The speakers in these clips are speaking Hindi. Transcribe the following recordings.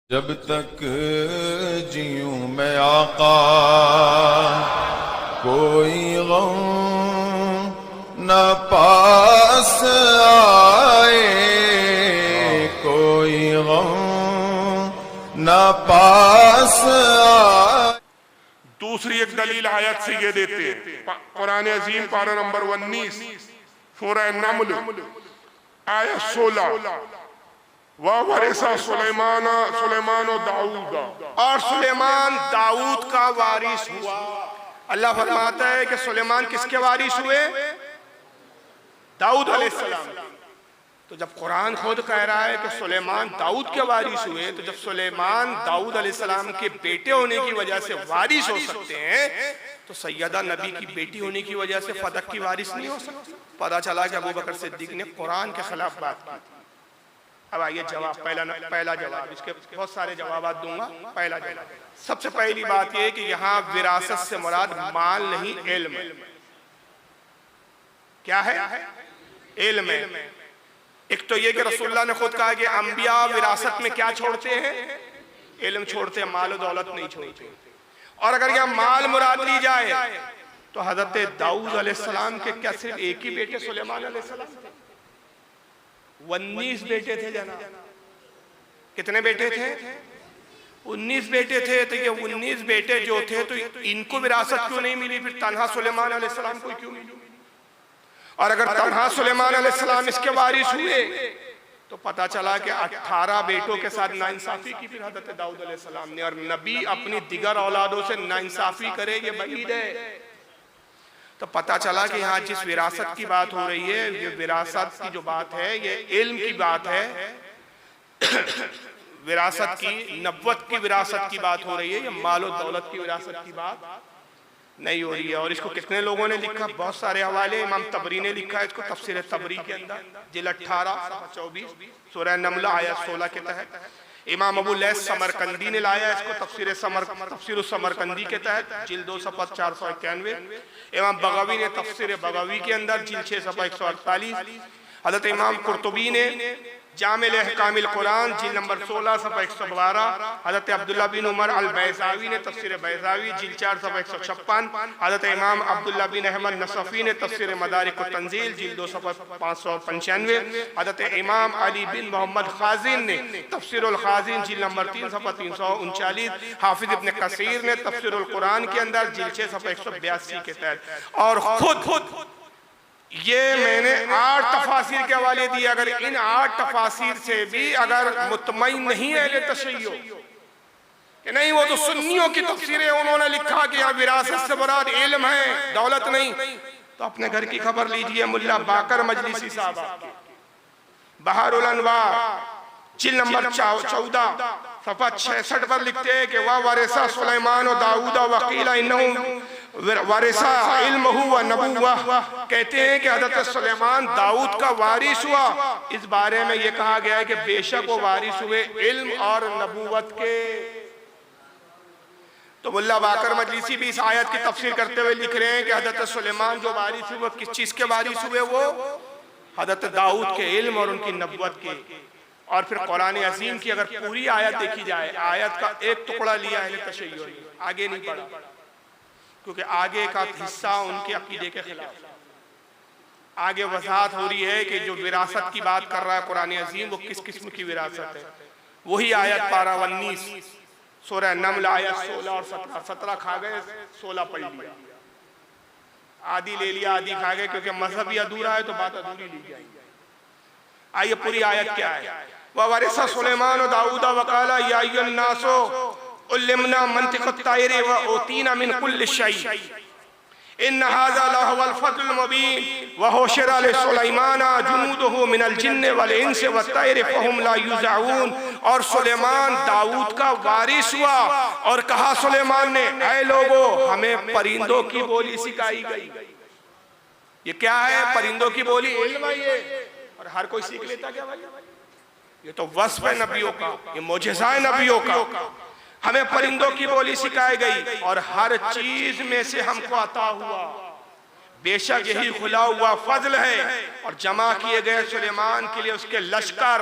जब तक जीऊं मैं आका कोई गम न पास आए, कोई गम न पास आए। दूसरी एक दलील आयत से ये देते हैं, कुरान अजीम पारा नंबर 19 सूरह नमल आयत 16, वरिसा सुलेमान दाऊद, और सुलेमान दाऊद का वारिस हुआ। अल्लाह फरमाता है कि सुलेमान किसके वारिस हुए? दाऊद अलैहिस्सलाम। तो जब कुरान खुद कह रहा है कि सुलेमान दाऊद के वारिस हुए, तो जब सुलेमान दाऊद अलैहिस्सलाम के बेटे होने की वजह से वारिस हो सकते हैं, तो सैयदा नबी की बेटी होने की वजह से फदक की वारिस नहीं हो सकती। पता चला कि अबू बकर सिद्दीक ने कुरान के खिलाफ बात की। अब आइए जवाब, पहला जवाब, इसके बहुत सारे जवाब दूंगा। पहला जवाब, सबसे पहली बात यह कि यहाँ विरासत से मुराद माल नहीं, इल्म। क्या है? इल्म है। एक तो ये कि रसूलुल्लाह ने खुद कहा कि अंबिया विरासत में क्या छोड़ते हैं? इल्म छोड़ते हैं, माल और दौलत नहीं छोड़ते। और अगर यहाँ माल मुराद ली जाए तो हजरत दाऊद अलैहिस्सलाम के क्या सिर्फ एक ही बेटे सुलेमान अलैहिस्सलाम थे? 19 बेटे थे जनाब। कितने बेटे थे? 19 बेटे थे। तो ये 19 बेटे जो थे, तो इनको विरासत क्यों नहीं मिली? फिर तन्हा सुलेमान अलैहिस्सलाम को क्यों मिली? और अगर तन्हा सुलेमान अलैहिस्सलाम इसके वारिस हुए, तो पता चला कि 18 बेटों के साथ नाइंसाफी की फिर हजरत दाऊद अलैहिस्सलाम ने। और नबी अपनी दिगर औलादों से नाइंसाफी करे, ये बईद है। तो पता चला कि यहाँ जिस विरासत की बात हो रही है, ये विरासत की जो बात है, ये इल्म की बात है। विरासत की, नबुव्वत की विरासत की बात हो रही है, ये माल और दौलत की विरासत की बात नहीं हो रही है। और इसको कितने लोगों ने लिखा? बहुत सारे हवाले। इमाम तबरी ने लिखा है इसको तफसीर तबरी के अंदर, जिल 18 24 सूरह नमल आयत 16 के तहत। इमाम अबू लैस समरकंदी ने लाया इसको तफसीर समरकंदी के तहत, जिल 2 सफ़ा 491। इमाम बगावी ने तफसीर बगावी के अंदर, जिल 6 सफ़ा 148। हज़रत इमाम कुर्तुबी ने जामिल अहकामिल कुरान, जिल नंबर 16 सफ़ा 112। हज़रत अब्दुल्ला बिन उमर अल बैज़ावी ने तफसीर बैज़ावी, जिल 4 सफ़ा 156। हज़रत इमाम अब्दुल्ला बिन अहमद नसफ़ी ने तफसीर मदारिक तंजील, जिल 2 सफ़ा 595। हज़रत इमाम अली बिन मोहम्मद खाजिन ने तफसीरुल खाजिन, जिल नंबर 3 सफ़ा 339। हाफिज इब्न कसीर ने तफसीरुल कुरान के अंदर, जिल 6 सफ़ा 182 के तहत। और खुद ये मैंने 8 तफासिर के हवाले दिए। अगर इन 8 तफासिर से भी अगर मुतमईन नहीं है अहले तशय्युअ कि नहीं, वो तो सुन्नियों की तफसीरें उन्होंने लिखा कि यहाँ विरासत से मुराद इल्म है, दौलत नहीं, तो अपने घर की खबर लीजिए। मुल्ला बाकर मजलिसी साहब बहारुल अनवार, जिल नंबर 14 सफ़ा 66 पर लिखते हैं कि वह वारिसा सुलेमान और दाऊद वकीला इन्नहु वारिसा इल्महु व नबुव्वा। कहते हैं कि हज़रत सुलेमान दाऊद का वारिस हुआ। इस बारे में यह कहा गया है कि बेशक वो वारिस हुए इल्म और नबुव्वत के। तो मुल्ला बाकर मजलिसी भी इस आयत की तफसीर करते हुए लिख रहे हैं कि हज़रत सुलेमान जो वारिस हुए, किस चीज के वारिस हुए? वो हज़रत दाऊद के इल्म और उनकी नबुव्वत के। और फिर कुरान अजीम की अगर पूरी आयत देखी जाए, आयत का एक टुकड़ा लिया है तशय्युअ, आगे नहीं पढ़ा, क्योंकि आगे का हिस्सा उनके अकीदे के खिलाफ। आगे वजाहत हो रही है कि जो विरासत की बात कर रहा है कुरान अजीम, वो किस किस्म की विरासत है। वही आयत पारा 19 सूरह नमल आयत 16 और 17 खा गए, 16 पढ़ लिया, आधी ले लिया, आधी खा गए, क्योंकि मजहब ही अधूरा है तो बात अधूरी ली जाएगी। आइए पूरी आयत क्या है? वह वारिसा सुलेमान दाऊद वकाला या अय्युहन नासो उल्लिमना मंतिक़त तायरी व ऊतीना मिन कुल्लि शै इन हाज़ा लहुवल फ़ज़्लुल मुबीन व हुशिरा लिसुलैमाना जुनूदुहु मिनल जिन्नि वल इंसि वत्तैरि फ़हुम ला युज़अऊन। और सुलेमान दाऊद का वारिस हुआ। और कहा सुलेमान ने, ऐ लोगो, हमें परिंदों की बोली सिखाई गई। ये क्या है? परिंदों की बोली, इल्म है ये। और हर कोई सीख लेता क्या भाई? ये तो वस्फ है नबियों का, ये मोजज़ा है नबियों का। हमें परिंदों की बोली सिखाई गई और हर चीज में से हमको अता हुआ बेशक यही खुला हुआ फजल है और जमा किए गए सुलेमान के लिए उसके लश्कर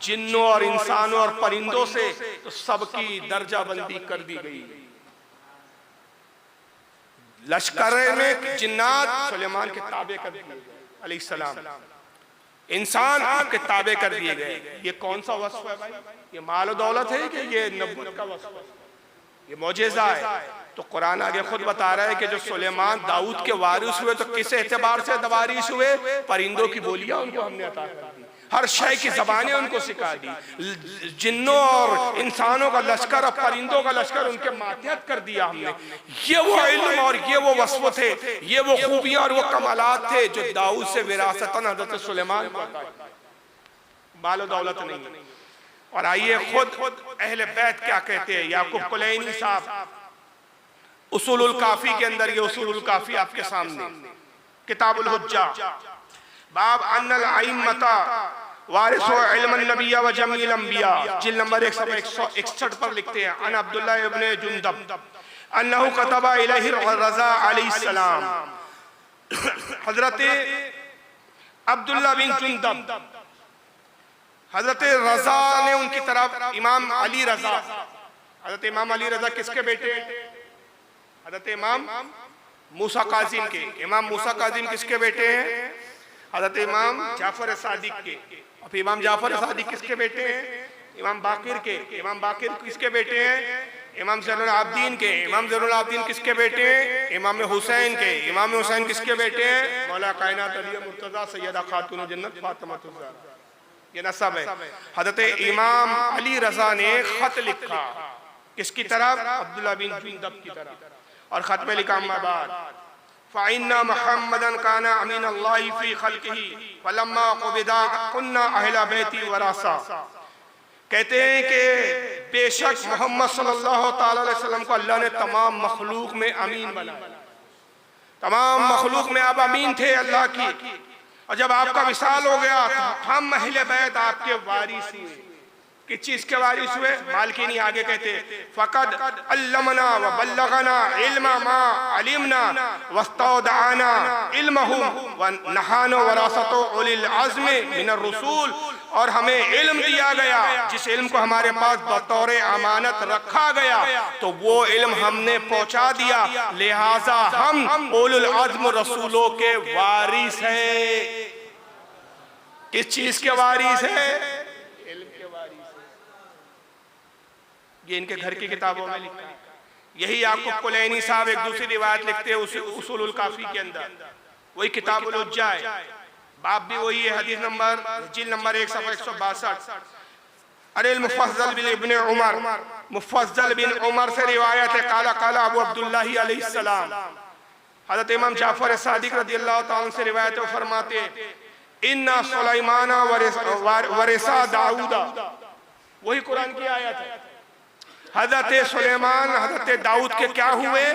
जिन्नों और इंसानों और परिंदों से तो सबकी दर्जा बंदी कर दी गई। लश्कर में जिन्नात सुलेमान के ताबे कर दिए गए अलैहिस्सलाम, इंसान आपके ताबे कर दिए गए। ये कौन सा वस्फ है भाई? ये माल और दौलत है कि ये नबूवत का वस्फ है? ये मौजेज़ा है। तो कुरान आगे खुद बता रहा है कि जो सुलेमान दाऊद के वारिस हुए तो किस एतबार से वारिस हुए? परिंदों की बोलियां उनको हमने अता कर दी, हर शय की जबानें उनको सिखा दी, जिन्नों और इंसानों का लश्कर और परिंदों का लश्कर उनके मातहत कर दिया हमने। ये वो इल्म और ये वो वस्फ थे, ये वो खूबियां और वो कमालात थे जो दाऊद से विरासतन हज़रत सुलेमान को अता की, माल और दौलत नहीं। और आइए खुद अहले बैत क्या कहते हैं। याकूब कुलैनी साहब उसूलुल काफी के अंदर, ये उसूलुल काफी आपके सामने, किताबुल हुज्जा, बाब अन्नल अइम्मता वारिसु इल्मन नबिय्या व जमील अंबिया, जिल्द नंबर 161 पर लिखते हैं, अन अब्दुल्लाह इब्न जुंदब अन्नहु कतबा इलैहि रज़ा अलैहिस्सलाम, हजरत अब्दुल्लाह बिन जुंदब, हजरत रजा ने उनकी तरफ इमाम अली रजा, हजरत इमाम अली रजा किसके बेटे? हजरत इमाम मूसा काजिम के। इमाम मूसा काजिम किसके बेटे हैं? हजरत इमाम जाफर सादिक के। और इमाम जाफर सादिक किसके बेटे हैं? इमाम बाकिर के। इमाम बाकिर किसके बेटे हैं? इमाम ज़ैनुल आबिदीन के। इमाम ज़ैनुल आबिदीन किसके बेटे हैं? इमाम हुसैन के। इमाम हुसैन किसके बेटे हैं? मौला कायनात अली मुर्तज़ा सैयदा खातून जन्नत फातिमातुज़ ज़हरा, ये नसब है। हजरत इमाम अली रजा ने खत लिखा किसकी तरफ? अब्दुल्लाह बिन जुंदब की तरफ। और खत में लिखा फ़इन्ना मुहम्मदन काना अमीन अल्लाह फी खल्क़िही फलम्मा क़ुबिदा कुन्ना अहला बैती वरासा। कहते हैं कि बेशक मोहम्मद सल्लल्लाहु तआला अलैहि वसल्लम को अल्लाह ने तमाम मखलूक में अमीन बनाया, तमाम मखलूक में आप अमीन थे अल्लाह की। और जब आपका विसाल हो गया तो हम अहले बैत आपके वारिस हुए। किस चीज के वारिस हुए? मालकिनी आगे कहते फ़क़द अल्लमना व बल्लगना इल्मा मा अलिमना वस्तौदअना इल्महुम व नहानु वरासतु उलिल अज़्म मिनर रसूल, और हमें इल्म दिया गया जिस इल्म को हमारे पास बतौर अमानत रखा गया तो वो इल्म हमने पहुंचा दिया, लिहाजा हम उलुल अज़्म रसूलों के वारिस हैं। किस चीज के वारिस है? इल्म के वारिस है। ये इनके घर की किताबों में लिखा है। यही याकूब कुलैनी साहब एक दूसरी रिवायत लिखते हैं उसूलुल काफी के अंदर, वही किताबुल हुज्जा है, बाब भी वही है, हदीस नंबर जिल्द नंबर 162। अरे मुफज्जल बिन इब्न उमर, मुफज्जल बिन उमर से रिवायत है, काला काला अबू अब्दुल्लाह अलैहिस्सलाम, हज़रत इमाम जाफर सादिक रज़ियल्लाहु ताला से रिवायत है, फरमाते इन्ना सुलैमाना वरिसा दाऊदा, वही कुरान की आयत है। हज़रत सुलेमान हज़रत दाऊद के क्या हुए?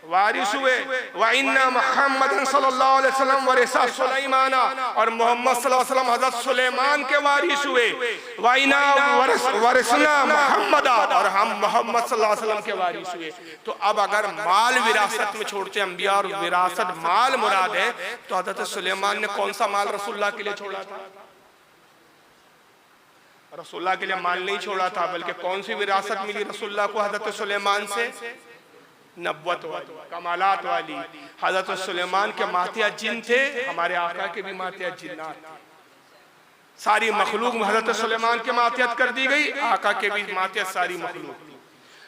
वारिस हुए। व इन्ना मुहम्मदन सल्लल्लाहु अलैहि वसल्लम वरिसा सुलैमाना, और मोहम्मद सल्लल्लाहु अलैहि वसल्लम हज़रत सुलेमान के वारिस हुए। व इन्ना वरिसना मुहम्मदा, और हम मोहम्मद सल्लल्लाहु अलैहि वसल्लम के वारिस हुए। तो अब अगर माल विरासत में छोड़ते अंबिया और विरासत माल मुराद है तो हज़रत सुलेमान ने कौन सा माल रसूलुल्लाह के लिए छोड़ा था? रसूलुल्लाह के लिए माल नहीं छोड़ा था, बल्कि कौन सी विरासत मिली रसूलुल्लाह को हज़रत सुलेमान से? नब्वत वाली, कमालात वाली। हज़रत सुलेमान के मातिहत जिन थे, हमारे आका के भी मातिहत जिन्नात, सारी मखलूक हज़रत सुलेमान के मातिहत कर दी गई, आका के भी मातिहत सारी मखलूक।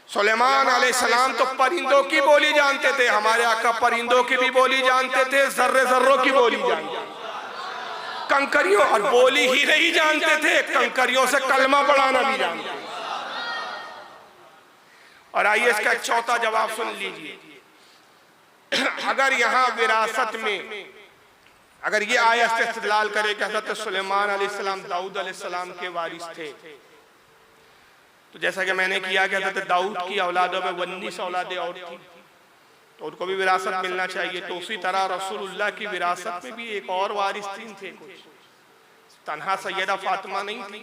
सुलेमान अलैहिस्सलाम तो परिंदों की बोली जानते थे, हमारे आका परिंदों की भी बोली जानते थे, जर्रे जर्रों की बोली जानते थे, कंकरियों और बोली ही नहीं जानते थे, कंकरियों से कलमा पढ़ाना भी जानते थे। और आइए इसका एक चौथा जवाब सुन लीजिए। अगर यहाँ विरासत में अगर ये आयत से इस्तेदलाल करे कि हज़रत सुलेमान अलैहिस्सलाम दाऊद अलैहिस्सलाम के वारिस थे, तो जैसा कि मैंने किया कि हज़रत दाऊद की औलादों में 19 औलादें और थी, तो उनको भी विरासत मिलना चाहिए। तो उसी तरह रसूलुल्लाह की विरासत में भी एक और वारिस तीन थे, कुछ तन्हा सैयदा फातिमा नहीं थी।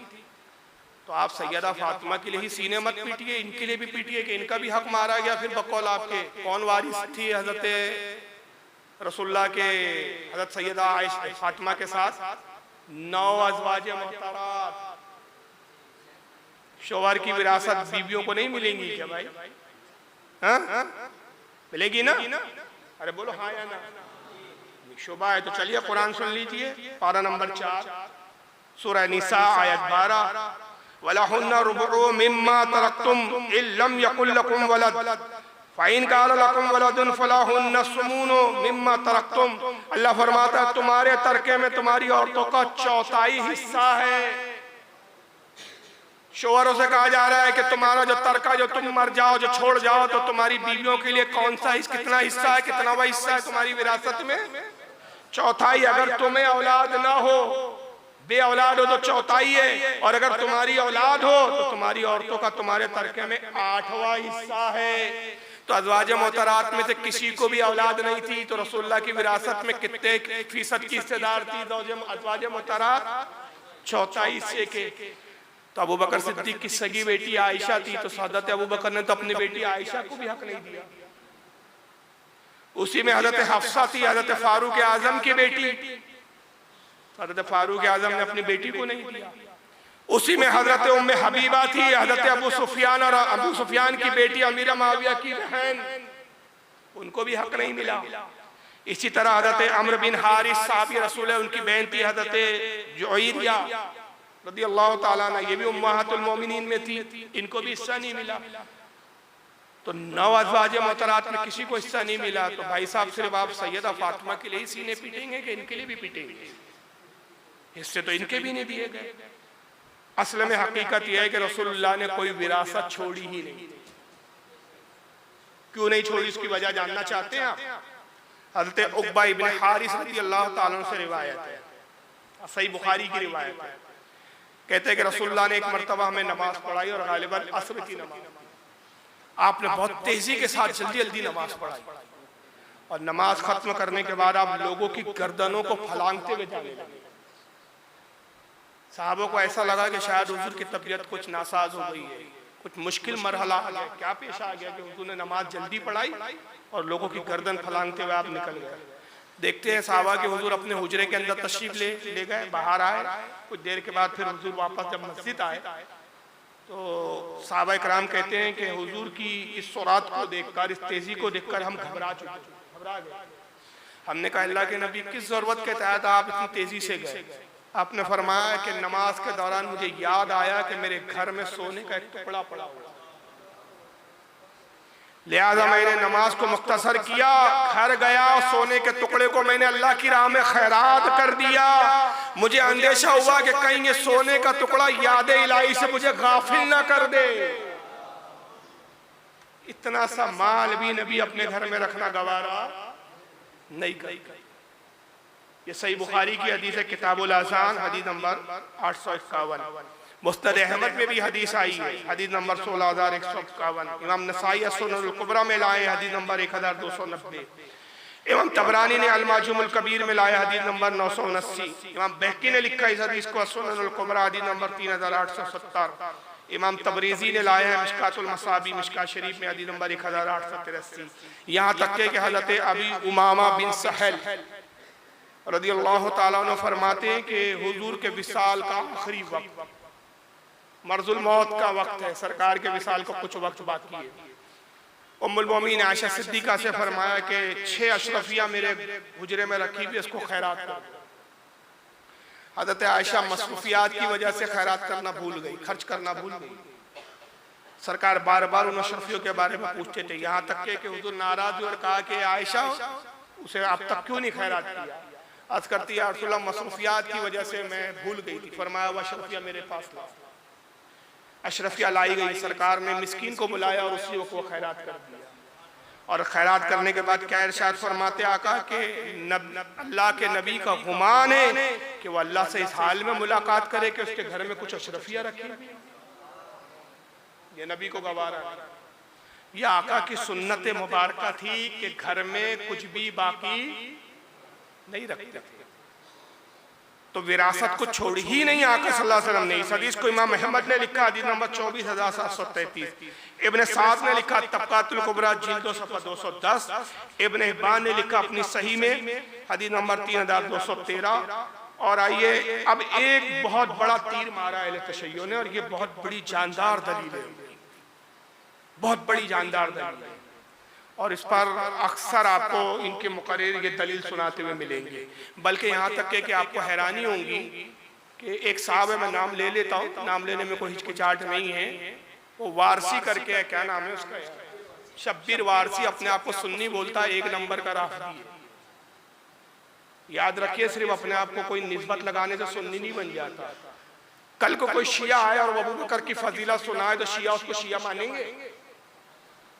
तो आप सैयदा फातिमा के लिए ही सीने मत पीटिए, इनके लिए भी पीटिए कि इनका भी हक मारा गया। फिर बकौल आपके कौन वारिस थी? हज़रत रसूलुल्लाह के हज़रत सैयदा आयशा फातिमा के साथ 9 अज़वाज मोहतरात। शोहर की विरासत बीवियों को नहीं मिलेंगी क्या भाई? हाँ मिलेगी ना? अरे बोलो हाँ या ना? शोभा है तो चलिए कुरान सुन लीजिए, पारा नंबर 4 सूरह निसा आयत 12, वलहुन्ना रुबउ मिम्मा तरक्तुम इल्लम यकुल लकुम वलद फ़इन कान लकुम वलदुन फलहुन्ना सुमूनु मिम्मा तरक्तुम। अल्लाह फरमाता है तुम्हारे तरके में तुम्हारी औरतों का 1/4 हिस्सा है। शोहरों से कहा जा रहा है कि तुम्हारा जो तरका, जो तुम मर जाओ, जो छोड़ जाओ, तो तुम्हारी बीवियों के लिए कौन सा कितना हिस्सा है, कितना वह हिस्सा है तुम्हारी विरासत में? 1/4। अगर तुम्हें औलाद ना हो, बे औलाद हो तो 1/4 है, और अगर तुम्हारी औलाद हो तो तुम्हारी औरतों का तुम्हारे तरके में 8वां हिस्सा है। तो अज़वाज मोहतरात में से किसी को भी औलाद नहीं थी, तो रसूलुल्लाह की विरासत में कितने फीसद की हिस्सेदार थी अज़वाज मोहतरात? 1/4 हिस्से के। तो अबू बकर सिद्दीक की सगी बेटी आयशा थी, तो हज़रत अबू बकर ने तो अपनी बेटी आयशा को भी हक नहीं दिया। उसी में हज़रत हफ्सा थी, हज़रत फारूक आजम की बेटी, हज़रत फारूक आजम ने अपनी बेटी को नहीं दिया। उसी में हज़रत उम्मे हबीबा थी, हज़रत अबू सुफियान और अबू सुफियान की बेटी अमीरा माविया की बहन, उनको भी हक नहीं मिला। इसी तरह हज़रत अम्र बिन हारिस साहबी रसूल है, उनकी बहन थी हज़रत जुहैरिया रज़ी अल्लाह ताला अन्हा, ये भी उम्महातुल मोमिनीन में थी, इनको भी हिस्सा नहीं मिला। तो 9 अज़वाज मोहतरात में किसी को हिस्सा नहीं मिला। तो भाई साहब सिर्फ आप सैयदा फातिमा के लिए ही सीने पीटेंगे कि इनके लिए भी पीटेंगे? हिस्से तो इनके भी नहीं दिए गए। असल में हकीकत यह है कि रसूलुल्लाह ने कोई विरासत छोड़ी ही नहीं। क्यों नहीं छोड़ी, इसकी वजह जानना चाहते हैं आप? हज़रत उक़बा इब्न हारिस रज़ी अल्लाह ताला अन्हु से रिवायत है, सही बुखारी की रिवायत है। कहते हैं कि रसूलुल्लाह ने एक मरतबा हमें नमाज पढ़ाई और गालिबन असर की नमाज। आपने बहुत तेजी के साथ जल्दी जल्दी नमाज पढ़ाई, और नमाज खत्म करने के बाद आप लोगों की गर्दनों को फलांगते हुए जाने लगे। साहबों को ऐसा लगा कि शायद हुजूर की तबीयत कुछ नासाज हो गई है, कुछ मुश्किल मरहला आ गया। क्या पेश आ गया कि हुजूर ने नमाज जल्दी पढ़ाई और लोगों की गर्दन फलांगते हुए आप निकल गए। देखते हैं साहबा के हुजूर अपने हुजरे के अंदर तशरीफ ले गए, बाहर आए। कुछ देर के बाद फिर हुजूर वापस जब मस्जिद आए तो साहबा इकराम कहते हैं कि हुजूर की इस सुरात को देखकर, इस तेजी को देखकर हम घबरा गए। हमने कहा अल्लाह के नबी, किस जरूरत के तहत आप इतनी तेजी से गए? आपने फरमाया कि नमाज के दौरान मुझे याद आया कि मेरे घर में सोने का एक टुकड़ा पड़ा हुआ, लिहाजा मैंने नमाज को मुख्तसर किया, घर गया और सोने के टुकड़े को मैंने अल्लाह की राह में खैरात कर दिया। मुझे अंदेशा हुआ कि कहीं ये सोने का टुकड़ा याद इलाही से मुझे गाफिल ना कर दे। इतना सा माल भी नबी अपने घर में रखना गवारा नहीं कर। ये सही बुखारी की हदीस है, किताबुल अज़ान हदीस नंबर 851। मुस्तद अहमद में भी हदीस आई है, हदीस नंबर 16151। इमाम नसाई सुननुल कुबरा में लाए हदीस नंबर 1290। इमाम तबरानी ने अल-माजुमुल कबीर में लाया हदीस नंबर 979। इमाम बहकी ने लिखा इस हदीस को सुननुल कुबरा हदीस नंबर 3870। इमाम तबरीज़ी ने लाया है मिशकातुल मसाबी मिशकात शरीफ में हदीस नंबर 1883। यहाँ तक के हज़रत अबी उमामा बिन सहल रज़ी अल्लाह ताला अन्हु फरमाते हैं कि हुजूर के विसाल का आखिरी वक्त मर्जुल मौत का वक्त है, सरकार के विसाल को कुछ वक्त बाकी है। उम्मुल मोमिनीन आयशा सिद्दीका से फरमाया कि 6 अशरफिया मेरे हुजरे में रखी हुई, इसको खैरात कर। हज़रत आयशा मसरूफियात की वजह से खैरात करना भूल गई, खर्च करना भूल गई। सरकार बार बार उन अशरफियों के बारे में पूछते थे, यहाँ तक के हुजूर नाराज हुए और कहा कि आयशा उसे आप तक क्यों नहीं खैरात किया? आज करती है रसूलुल्लाह मसरूफियात की वजह से मैं भूल गई थी। फरमाया वह अशरफिया मेरे पास ला। अशरफिया लाई गई, सरकार ने मिस्कीन को बुलाया और उसी को खैरात कर दिया। और खैरात करने के बाद क्या इरशाद फरमाते आका कि अल्लाह के नबी का गुमान है कि वह अल्लाह से इस हाल में मुलाकात करे कि उसके घर में कुछ अशरफिया रखी। ये नबी को गवारा। ये आका की सुन्नत मुबारका थी कि घर में कुछ भी बाकी नहीं रखते थे। तो विरासत को छोड़ी ही नहीं आका सल्लल्लाहु अलैहि वसल्लम ने। इस हदीस को इमाम अहमद ने लिखा, हदीस नंबर 24,733। इब्न साद ने लिखा तबकातुल कुबरा जिल्द 210। इब्न हिब्बान ने लिखा अपनी सही में हदीस नंबर 3213। और आइए अब एक बहुत बड़ा तीर मारा अहले तशय्युअ ने, और ये बहुत बड़ी जानदार दलील है, बहुत बड़ी जानदार दलील है, और इस पर अक्सर आपको इनके मुकर्रिर ये दलील सुनाते हुए मिलेंगे। बल्कि यहाँ तक कि आपको हैरानी होगी कि एक साहब है, मैं नाम ले लेता हूँ, नाम लेने में कोई हिचकिचाहट नहीं है, वो वारसी करके है, क्या नाम है उसका, शब्बीर वारसी, अपने आप को सुन्नी बोलता है, 1 नंबर का राफदी है। याद रखिए, सिर्फ अपने आप को कोई निस्बत लगाने से सुन्नी नहीं बन जाता। कल को कोई शिया आए और अबू बकर की फजीलत सुनाए तो शिया उसको शिया मानेंगे?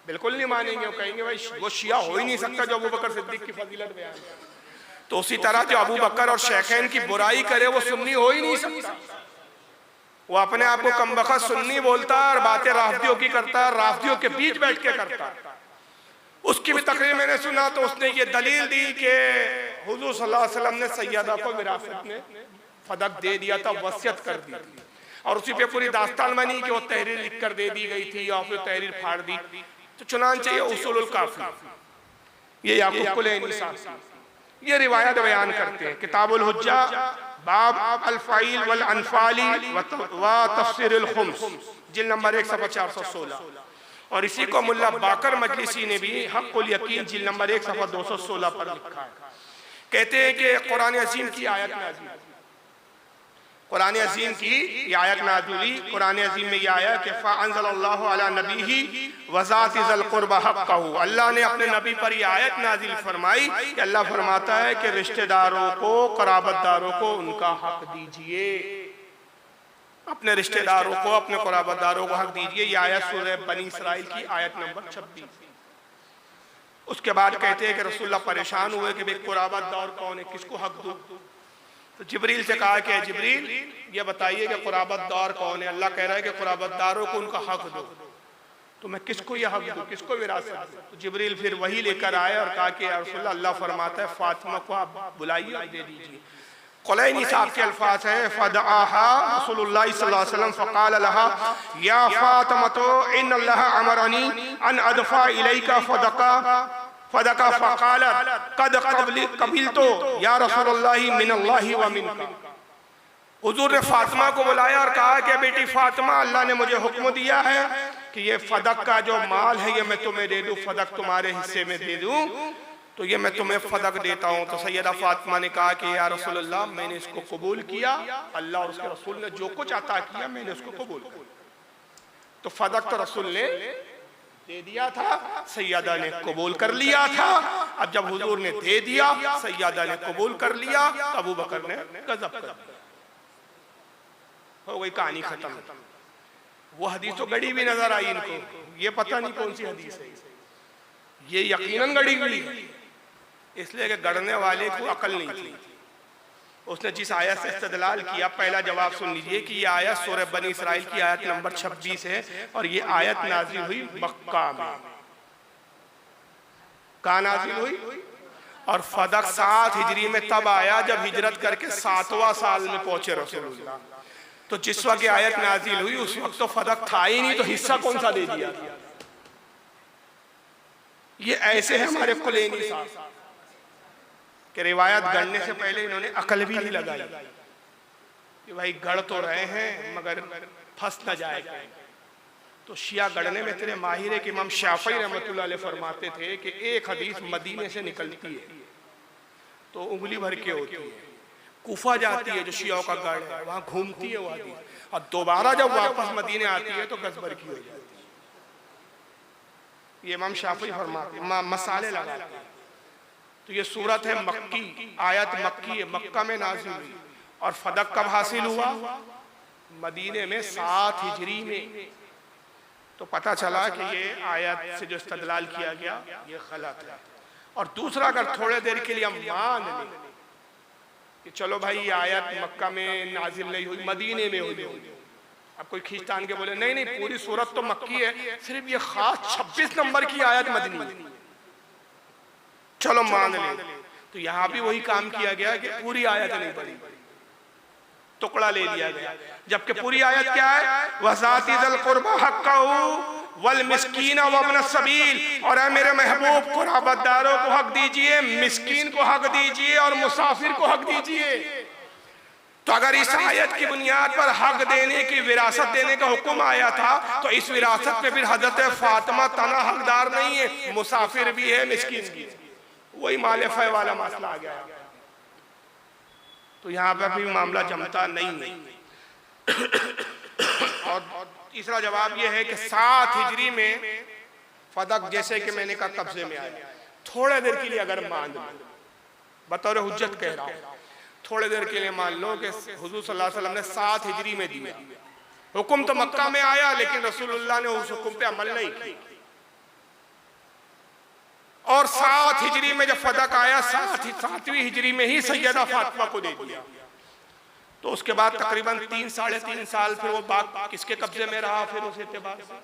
बिल्कुल नहीं मानेंगे। वो कहेंगे भाई वो शिया हो ही नहीं सकता जो अबू बकर सिद्दीक की फजीलत बयान करे। तो उसी तरह जो अबू बकर और शेखैन की बुराई करे वो सुन्नी हो ही नहीं सकता। वो अपने आप को कमबख्त सुन्नी बोलता है और बातें राफदियों की करता है, राफदियों के बीच बैठ के करता है। उसकी भी तकरीर मैंने सुना तो उसने ये दलील दी कि हुजूर सल्लल्लाहु अलैहि वसल्लम ने सैयदा को विरासत में फदक दे दिया था, वसियत कर दी थी, और उसी पे पूरी दास्तान बनी कि वो तहरीर लिख कर दे दी गई थी और फिर तहरीर फाड़ दी। तो चुनांचे ये उसूलुल काफी, ये याकूब कुलैनी साहब ये रिवायत बयान करते हैं, किताबुल हुज्जा बाब अल फाइल वल अनफाली व तफसीरुल खुम्स जिल्द नंबर 1 सफ़ा 416। और इसी को मुल्ला बाकर मजलिसी ने भी हक़्क़ुल यकीन जिल्द नंबर 1 सफ़ा 216 पर लिखा है। कहते हैं कि कुरान अज़ीम की आयत नाज़िल, कुरान अज़ीम की ये आयत नाज़िल हुई। कुरान अज़ीम में यह आया कि फ़अंज़लल्लाहु अला नबीही व ज़ातिल क़ुर्बा हक़्क़हु, अल्लाह ने अपने नबी पर यह आयत नाज़िल फरमाई कि अल्लाह फरमाता है कि रिश्तेदारों को, क़राबतदारों को उनका हक दीजिए, अपने रिश्तेदारों को, अपने क़राबतदारों को हक दीजिए। यह आयत सूरह बनी इसराइल की आयत नंबर 26। उसके बाद कहते हैं कि रसूलुल्लाह परेशान हुए कि भाई क़राबतदार कौन है, किसको हक दूं? तो जिब्रील से कहा कि जिब्रील ये बताइए कि क़राबतदार कौन है। अल्लाह कह रहा है कि क़राबतदारों को उनका हक दो। तो मैं किसको यह हक दूं, किसको विरासत दूं? तो जिब्रील फिर वही लेकर आए और कहा कि या रसूलल्लाह, अल्लाह फरमाता है फातिमा को आप बुलाइए और दे दीजिए। कुलैनी साहब के अल्फाज हैं, फदआहा रसूलुल्लाह सल्लल्लाहु अलैहि वसल्लम फक़ाल लहा या फातिमा इन्नल्लाह अमरनी अन अदफ़ा इलैका फदका फ़क़ालत क़द क़बिलतु या रसूलल्लाह मिनल्लाहि व मिनका। हुजूर ने फातिमा को बुलाया और कहा कि बेटी फातिमा, अल्लाह ने मुझे हुक्म दिया है कि ये फदक का जो माल है ये मैं तुम्हें दे दूं, फदक तुम्हारे हिस्से में दे दूं, तो ये मैं तुम्हें फदक देता हूं। तो सैयदा फातिमा ने कहा कि या रसूलल्लाह, मैंने इसको कबूल किया, अल्लाह और उसके रसूल ने जो कुछ अता किया मैंने उसको कबूल किया। तो फदक तो रसूल ने दे दिया था, सैयदा ने कबूल कर लिया था। अब जब हुजूर ने दे दिया, सैयदा ने कबूल कर लिया, तो अबू बकर ने गजब कर दिया, हो गई कहानी खत्म। वो हदीस तो गड़ी भी नजर आई इनको, ये पता नहीं कौन सी हदीस है, ये यकीनन गड़ी हुई है, इसलिए कि गढ़ने वाले को अकल नहीं थी। उसने जिस आयत से इस्तेदलाल किया, पहला जवाब सुन लीजिए कि यह आयत सूरह बनी इसराइल की आयत नंबर 26 है, और ये आयत नाजिल हुई मक्का में। कहाँ नाजिल हुई? और फदक 7 हिजरी में तब आया जब हिजरत करके 7वां साल में पहुंचे रसूलुल्लाह। तो जिस वक्त आयत नाजिल हुई उस वक्त तो फदक था ही नहीं, तो हिस्सा कौन सा दे दिया? ये ऐसे है हमारे कुलैनी साहब कि रिवायत गढ़ने से पहले इन्होंने अकल भी नहीं लगाई कि भाई गढ़ तो रहे हैं मगर फंस न जाएगा। तो शिया गढ़ने में इतने माहिर है कि इमाम शाफई रहमतुल्लाह अलैह फरमाते थे कि एक हदीस मदीने से निकलती है तो उंगली भर के होती है, कूफा जाती है जो शियाओं का गढ़ है, वहां घूमती है वो हदीस, और दोबारा जब वापस मदीने आती है तो गजबर की हो जाती है। ये इमाम शाफई फरमाते मसाले लगाते हैं। तो ये सूरत है मक्की, आयत मक्की है, मक्का में नाज़िल हुई। और फदक कब हासिल हुआ? मदीने में 7 हिजरी में। तो पता चला कि ये आयत से जो इस्तेदलाल किया गया ये गलत है। और दूसरा, अगर थोड़े देर के लिए हम मान लें कि चलो भाई ये आयत मक्का में नाजिल नहीं हुई, मदीने में हुई, अब कोई खींचतान के बोले नहीं नहीं पूरी सूरत तो मक्की है, सिर्फ ये खास 26 नंबर की आयत मदनी, चलो मान ले। तो यहाँ भी वही काम किया गया कि पूरी आयत नहीं पढ़ी, टुकड़ा ले लिया गया, जबकि पूरी आयत क्या है, वज़ाती ज़िल क़ुरबा हक़्क़हू वल मिस्कीन व इब्न सबील, और है मेरे महबूब कुराबतदारों को हक दीजिए, मिस्कीन को हक दीजिए और मुसाफिर को हक दीजिए। तो अगर इस आयत की बुनियाद पर हक देने की, विरासत देने का हुक्म आया था, तो इस विरासत में फिर हजरत फातिमा तना हकदार नहीं है, मुसाफिर भी है, मिस्कीन भी है। वही माले फै वाला मसला आ गया। तो यहाँ पर भी मामला जमता नहीं है। और तीसरा जवाब यह है कि 7 हिजरी में फदक, जैसे कि मैंने कहा, कब्जे में आया। थोड़े देर के लिए अगर मान लो, बतौर हुज्जत कह रहा हूं, थोड़े देर के लिए मान लो कि हुजूर सल्लल्लाहु अलैहि वसल्लम ने 7 हिजरी में दिया। हुक्म तो मक्का में आया, लेकिन रसूलुल्लाह ने उस हुक्म पे अमल नहीं किया। और 7 हिजरी में जब फदक आया, 7वीं हिजरी में ही सैयदा फातिमा को दे दिया। तो उसके बाद तकरीबन 3 साढ़े 3 साल फिर वो बाग किसके कब्जे में रहा? फिर उस एतबार से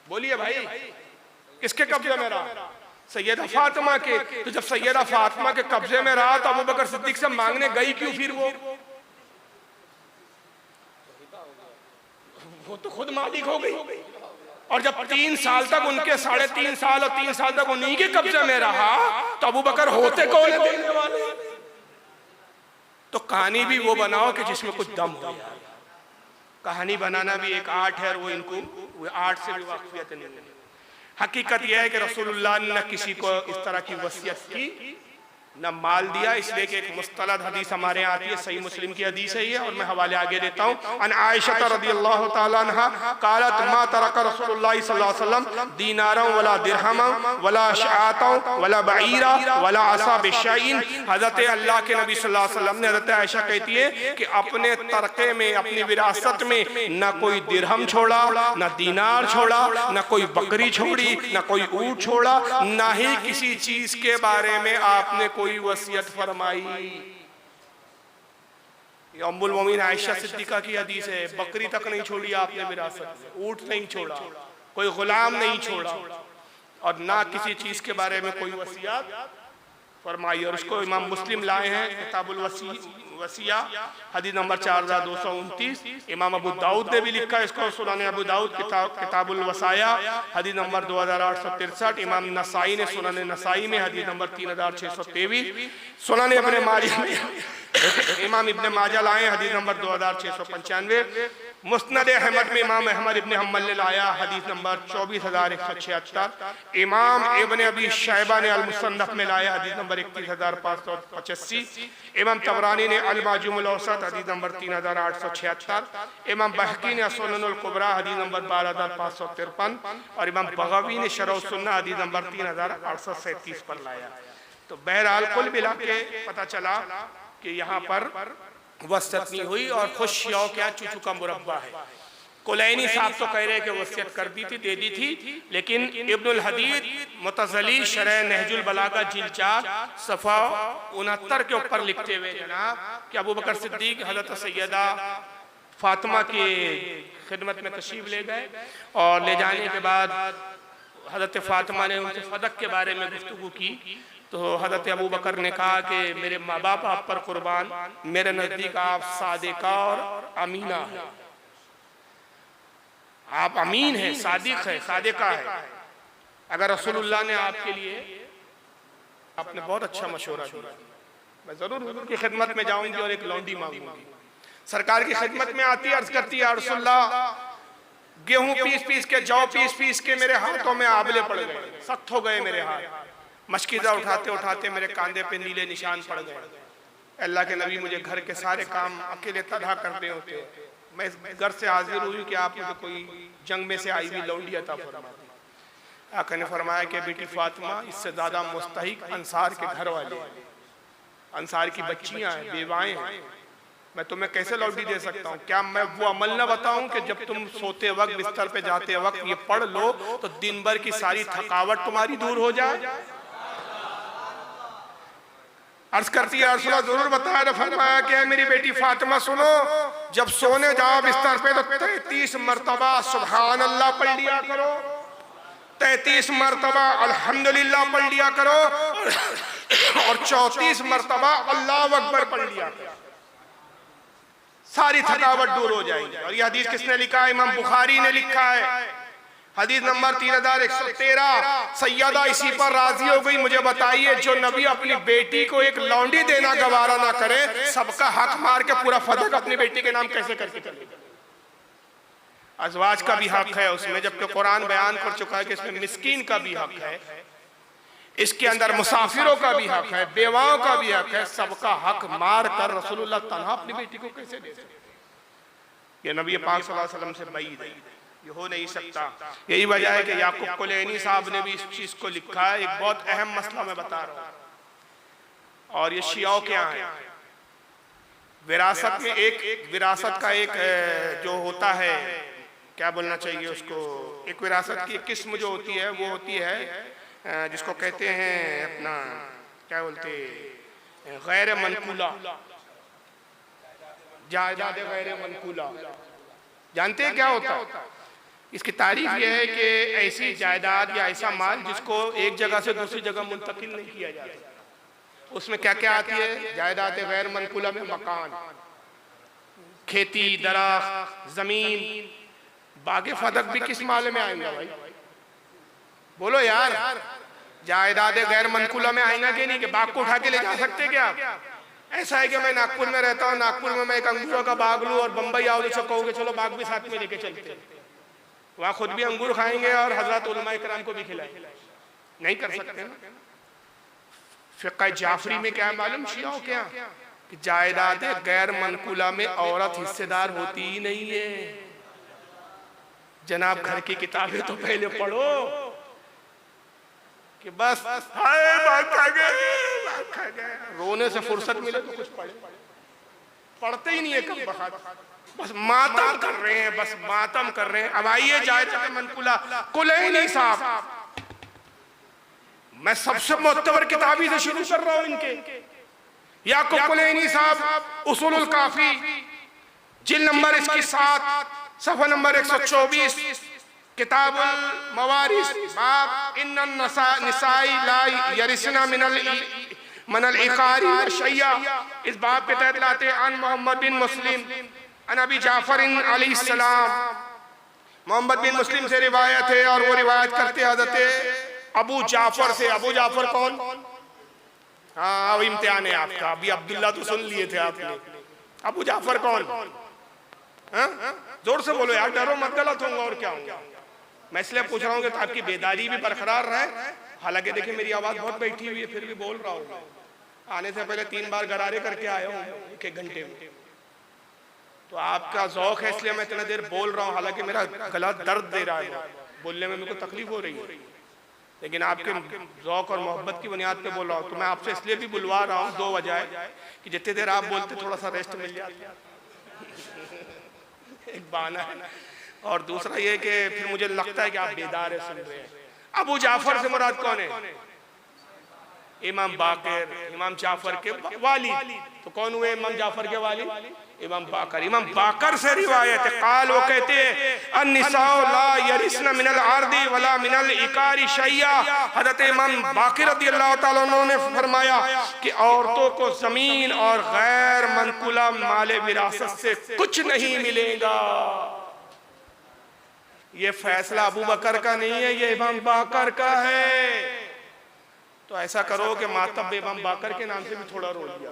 बोलिए भाई, किसके कब्जे में रहा? सैयदा फातिमा के। तो जब सैयदा फातिमा के कब्जे में रहा, तो अबू बकर सिद्दीक से मांगने गई क्यों फिर? वो तो खुद मालिक हो गई। और जब 3 साल तक उनके, 3.5 साल और 3 साल तक उन्हीं के कब्जे में रहा, तो अबू बकर होते कौन है देने वाले? तो कहानी भी वो बनाओ कि जिसमें कुछ दम हो। कहानी बनाना भी एक आर्ट है, और वो इनको आर्ट से भी वाकफियत नहीं है। हकीकत यह है कि रसूलुल्लाह ने न किसी को इस तरह की वसीयत की, न माल दिया। इसलिए कि एक मुस्तलद हदीस हमारे यहाँ आती है, सही मुस्लिम की हदीस है ये, और मैं हवाले आगे देता हूँ। अन आयशा रज़ियल्लाहु तआला अन्हा क़ालत मा तरक रसूलुल्लाह सल्लल्लाहु अलैहि वसल्लम दीनारन वला दिरहमन वला शाअतन वला बईरा वला असा बिशैइन। हज़रत अल्लाह के नबी सल्लल्लाहु अलैहि वसल्लम ने, हज़रत आयशा कहती है कि अपने तरके में, अपनी विरासत में न कोई दिरहम छोड़ा, न दीनार छोड़ा, न कोई बकरी छोड़ी, न कोई ऊँट छोड़ा, न ही किसी चीज के बारे में आपने कोई वसीयत फरमाई। ये उम्मुल मोमिन आयशा सिद्दीका की हदीस है। बकरी तक नहीं छोड़ी आपने विरासत में, ऊँट नहीं छोड़ा, कोई गुलाम नहीं छोड़ा, और ना किसी चीज के बारे में कोई वसीयत फरमाई। और उसको इमाम मुस्लिम लाए हैं किताबुल वसिया, हदीस नंबर 4229। इमाम अबू दाऊद ने भी लिखा है इसको, सुनाने अबू दाऊद किताबुल वसाया, हदीस नंबर 2863। इमाम नसाई ने सुनाने नसाई में हदीस नंबर 3623। सुनाने इब्ने माजा में इमाम इब्ने माजा लाए हदीस नंबर 2695। मुस्नद अहमद में इमाम अहमद इब्ने हम्बल ने लाया हदीस नंबर 24176। इमाम इब्ने अबी शैबा ने अल-मुसन्नफ में लाया हदीस नंबर 31585। इमाम तबरानी ने अल-माजुमुल औसत हदीस नंबर 3876। इमाम बहकी ने सुननुल कुबरा हदीस नंबर 12553, और इमाम बगावी ने शरह सुन्ना हदीस नंबर 3837 पर लाया। तो बहरहाल कुल मिला के पता चला कि यहाँ पर वसीयत नहीं हुई, और खुश शौ क्या चूचू का मुरब्बा है। कुलैनी साहब तो कह रहे कि वसीयत कर दी थी, दे दी थी, लेकिन इब्नुल हदीद मुतज़ली शरह नहजुल बलागा जिल्द 4 सफ़ा 69 के ऊपर लिखते हुए जनाब कि अबू बकर सिद्दीक हज़रत सैयदा फातिमा की खिदमत में तशरीफ ले गए, और ले जाने के बाद हज़रत फातिमा ने उनसे फदक के बारे में गुफ्तगू की। तो हज़रत अबू बकर ने कहा कि मेरे माँ बाप आप पर कुर्बान, मेरे नज़दीक आप सादिका और अमीना है। आप अमीन हैं, सादिक है, सादिका है। अगर रसूलुल्लाह ने आपके लिए, आपने बहुत अच्छा मशवरा दिया, मैं जरूर हुजूर की खिदमत में जाऊंगी और एक लौंडी मांगूंगी। सरकार की खिदमत में आती, अर्ज करती है रसूलुल्लाह गेहूं पीस पीस के, जौ पीस पीस के मेरे हाथों में आबले पड़ गए, सख्त हो गए मेरे हाथ, मशकीज़ा उठाते उठाते मेरे कांधे पे नीले निशान पड़ गए। अल्लाह के नबी मुझे घर के सारे काम अकेले तनहा करने होते, मैं घर से हाजिर हुई कि आप मुझे कोई जंग में से आई हुई लौंडी अता फरमा दी। आका ने फरमाया कि बेटी फातिमा, इससे ज़्यादा मुस्तहिक अंसार के घर वाले, अंसार की बच्चियाँ हैं, बेवाएँ हैं, मैं तुम्हें कैसे लौंडी दे सकता हूँ? क्या मैं वो अमल न बताऊं कि जब तुम सोते वक्त, बिस्तर पे जाते वक्त ये पढ़ लो तो दिन भर की सारी थकावट तुम्हारी दूर हो जाए? अर्ज करती है रसूलुल्लाह जरूर बताया ना। फरमाया कि मेरी बेटी फातिमा सुनो, जब सोने जाओ बिस्तर पे तो 33 मरतबा सुभान अल्लाह पढ़ लिया करो, 33 मरतबा अल्हम्दुलिल्लाह पढ़ लिया करो, और 34 मरतबा अल्लाह अकबर पढ़ लिया करो। सारी थकावट दूर हो जाएगी। और ये हदीस किसने लिखा है? इमाम बुखारी ने लिखा है। हदीस नंबर 3113। सैयदा इसी पर राजी हो गई, मुझे बताइए जो नबी अपनी बेटी को एक लौंडी देना गवारा ना करे, सबका हक मार के पूरा फदक अपनी बेटी के नाम कैसे करके चलेगा? अज़वाज का भी हक है उसमें, जबकि कुरान बयान कर चुका है कि इसमें मिस्कीन का भी हक है, इसके अंदर मुसाफिरों का भी हक है, बेवाओं का भी हक है। सबका हक मार कर रसूलुल्लाह तन्हा अपनी बेटी को कैसे दे सकते? ये नबी पाक सल्लल्लाहु अलैहि वसल्लम से बईद है, ये हो नहीं सकता। यही वजह है कि याकूब कुलैनी साहब ने भी इस चीज को लिखा है। एक बहुत अहम मसला मैं बता रहा हूँ, और ये शियाओं के यहाँ है। विरासत में एक विरासत का एक जो होता है, क्या बोलना चाहिए उसको, एक विरासत की किस्म जो होती है वो होती है जिसको कहते हैं अपना, क्या बोलते, गैर मनकूला, जायदाद गैर मनकूला। जानते हैं क्या होता है? इसकी तारीफ यह है कि ऐसी जायदाद या ऐसा माल जिसको एक जगह से दूसरी जगह मुंतकिल नहीं किया जाता। उसमें क्या क्या आती है? जायदाद गैर मनकूला में मकान, खेती, दरख्त, जमीन। बागे फदक भी किस माले में आएंगे भाई? बोलो यार, जायदाद गैर मनकूला में आएगा कि नहीं? कि बाग को उठा के ले जा सकते क्या? ऐसा है कि मैं नागपुर में रहता हूँ, नागपुर में मैं एक अंगूरों का बाग लूँ और बंबई आओ तो कहोगे चलो बाग भी साथ में लेके चलते हैं, वहां खुद भी अंगूर खाएंगे और हजरत उलमा इकराम को भी खिलाएंगे? नहीं कर सकते ना। फिक़्ह जाफरी में क्या मालूम शियाओं क्या कि जायदाद गैर मनकूला में औरत हिस्सेदार होती ही नहीं है। जनाब घर की किताबें तो पहले पढ़ो कि बस हाय बाग खा गए, रोने से फुर्सत मिले तो कुछ पढ़े, पढ़ते ही नहीं है कब बखत, बस मातम कर रहे हैं, बस मातम कर रहे हैं। अब आइए जायदाद मनकूला कुलैनी साहब, मैं सबसे मुअत्तबर किताबी से शुरू कर रहा हूं इनके। याकूब कुलैनी साहब उसूलुल काफी जिल्द नंबर इसकी 7 सफ़ा नंबर 124, किताबुल मवारिस, बाब इन्नन निसाई ला यरिसना मिनल इकारी व शैया। इस बाब के तहत लाते अन मोहम्मद बिन मुस्लिम अन अबी जाफर अलैहिस्सलाम। मोहम्मद बिन मुस्लिम से रिवायत है और वो रिवायत करते हज़रत अबू जाफर से। अबू जाफर कौन? हाँ, अब इम्तिहान है आपका। अभी अब्दुल्ला तो सुन लिए थे आपने, अबू जाफर कौन? हाँ? जोर से बोलो यार, डरो मत, गलत होगा और क्या होगा। मैं इसलिए पूछ रहा हूँ कि आपकी बेदारी भी बरकरार रहे। हालांकि देखिए मेरी आवाज बहुत बैठी हुई है, फिर भी बोल रहा हूँ। आने से पहले 3 बार गरारे करके आया हूँ 1 घंटे में, तो आपका ज़ौक़ है इसलिए मैं इतना देर बोल रहा हूँ। हालांकि मेरा गला दर्द दे रहा है, बोलने में मेरे को तकलीफ हो रही है, लेकिन आपके ज़ौक़ और मोहब्बत की बुनियाद पे बोल रहा हूँ। तो मैं आपसे इसलिए भी बुलवा रहा हूँ 2 वजह कि जितनी देर आप बोलते थोड़ा सा रेस्ट मिल जाता, एक बहाना है, और दूसरा ये कि फिर मुझे लगता है कि आप बेदार है, सुन रहे हैं। अबू जाफर से मुराद कौन है? इमाम बाकर, इमाम जाफर के वाली। तो कौन हुए इमाम जाफर के वाली? इमाम बाकर। इमाम बाकर से रिवायत है, काल वो कहते हैं अन्निसाउ ला यरिसना मिनल आर्दी वला मिनल इकारी शैया। हज़रत इमाम बाकर रज़ियल्लाहु ताला अन्हु ने फरमाया कि औरतों को जमीन और गैर मनकुला माले विरासत से कुछ नहीं मिलेगा। ये फैसला अबू बकर का नहीं है, ये इमाम बाकर का है। तो ऐसा करो कि मातब इमाम बाकर के नाम से भी थोड़ा रो लिया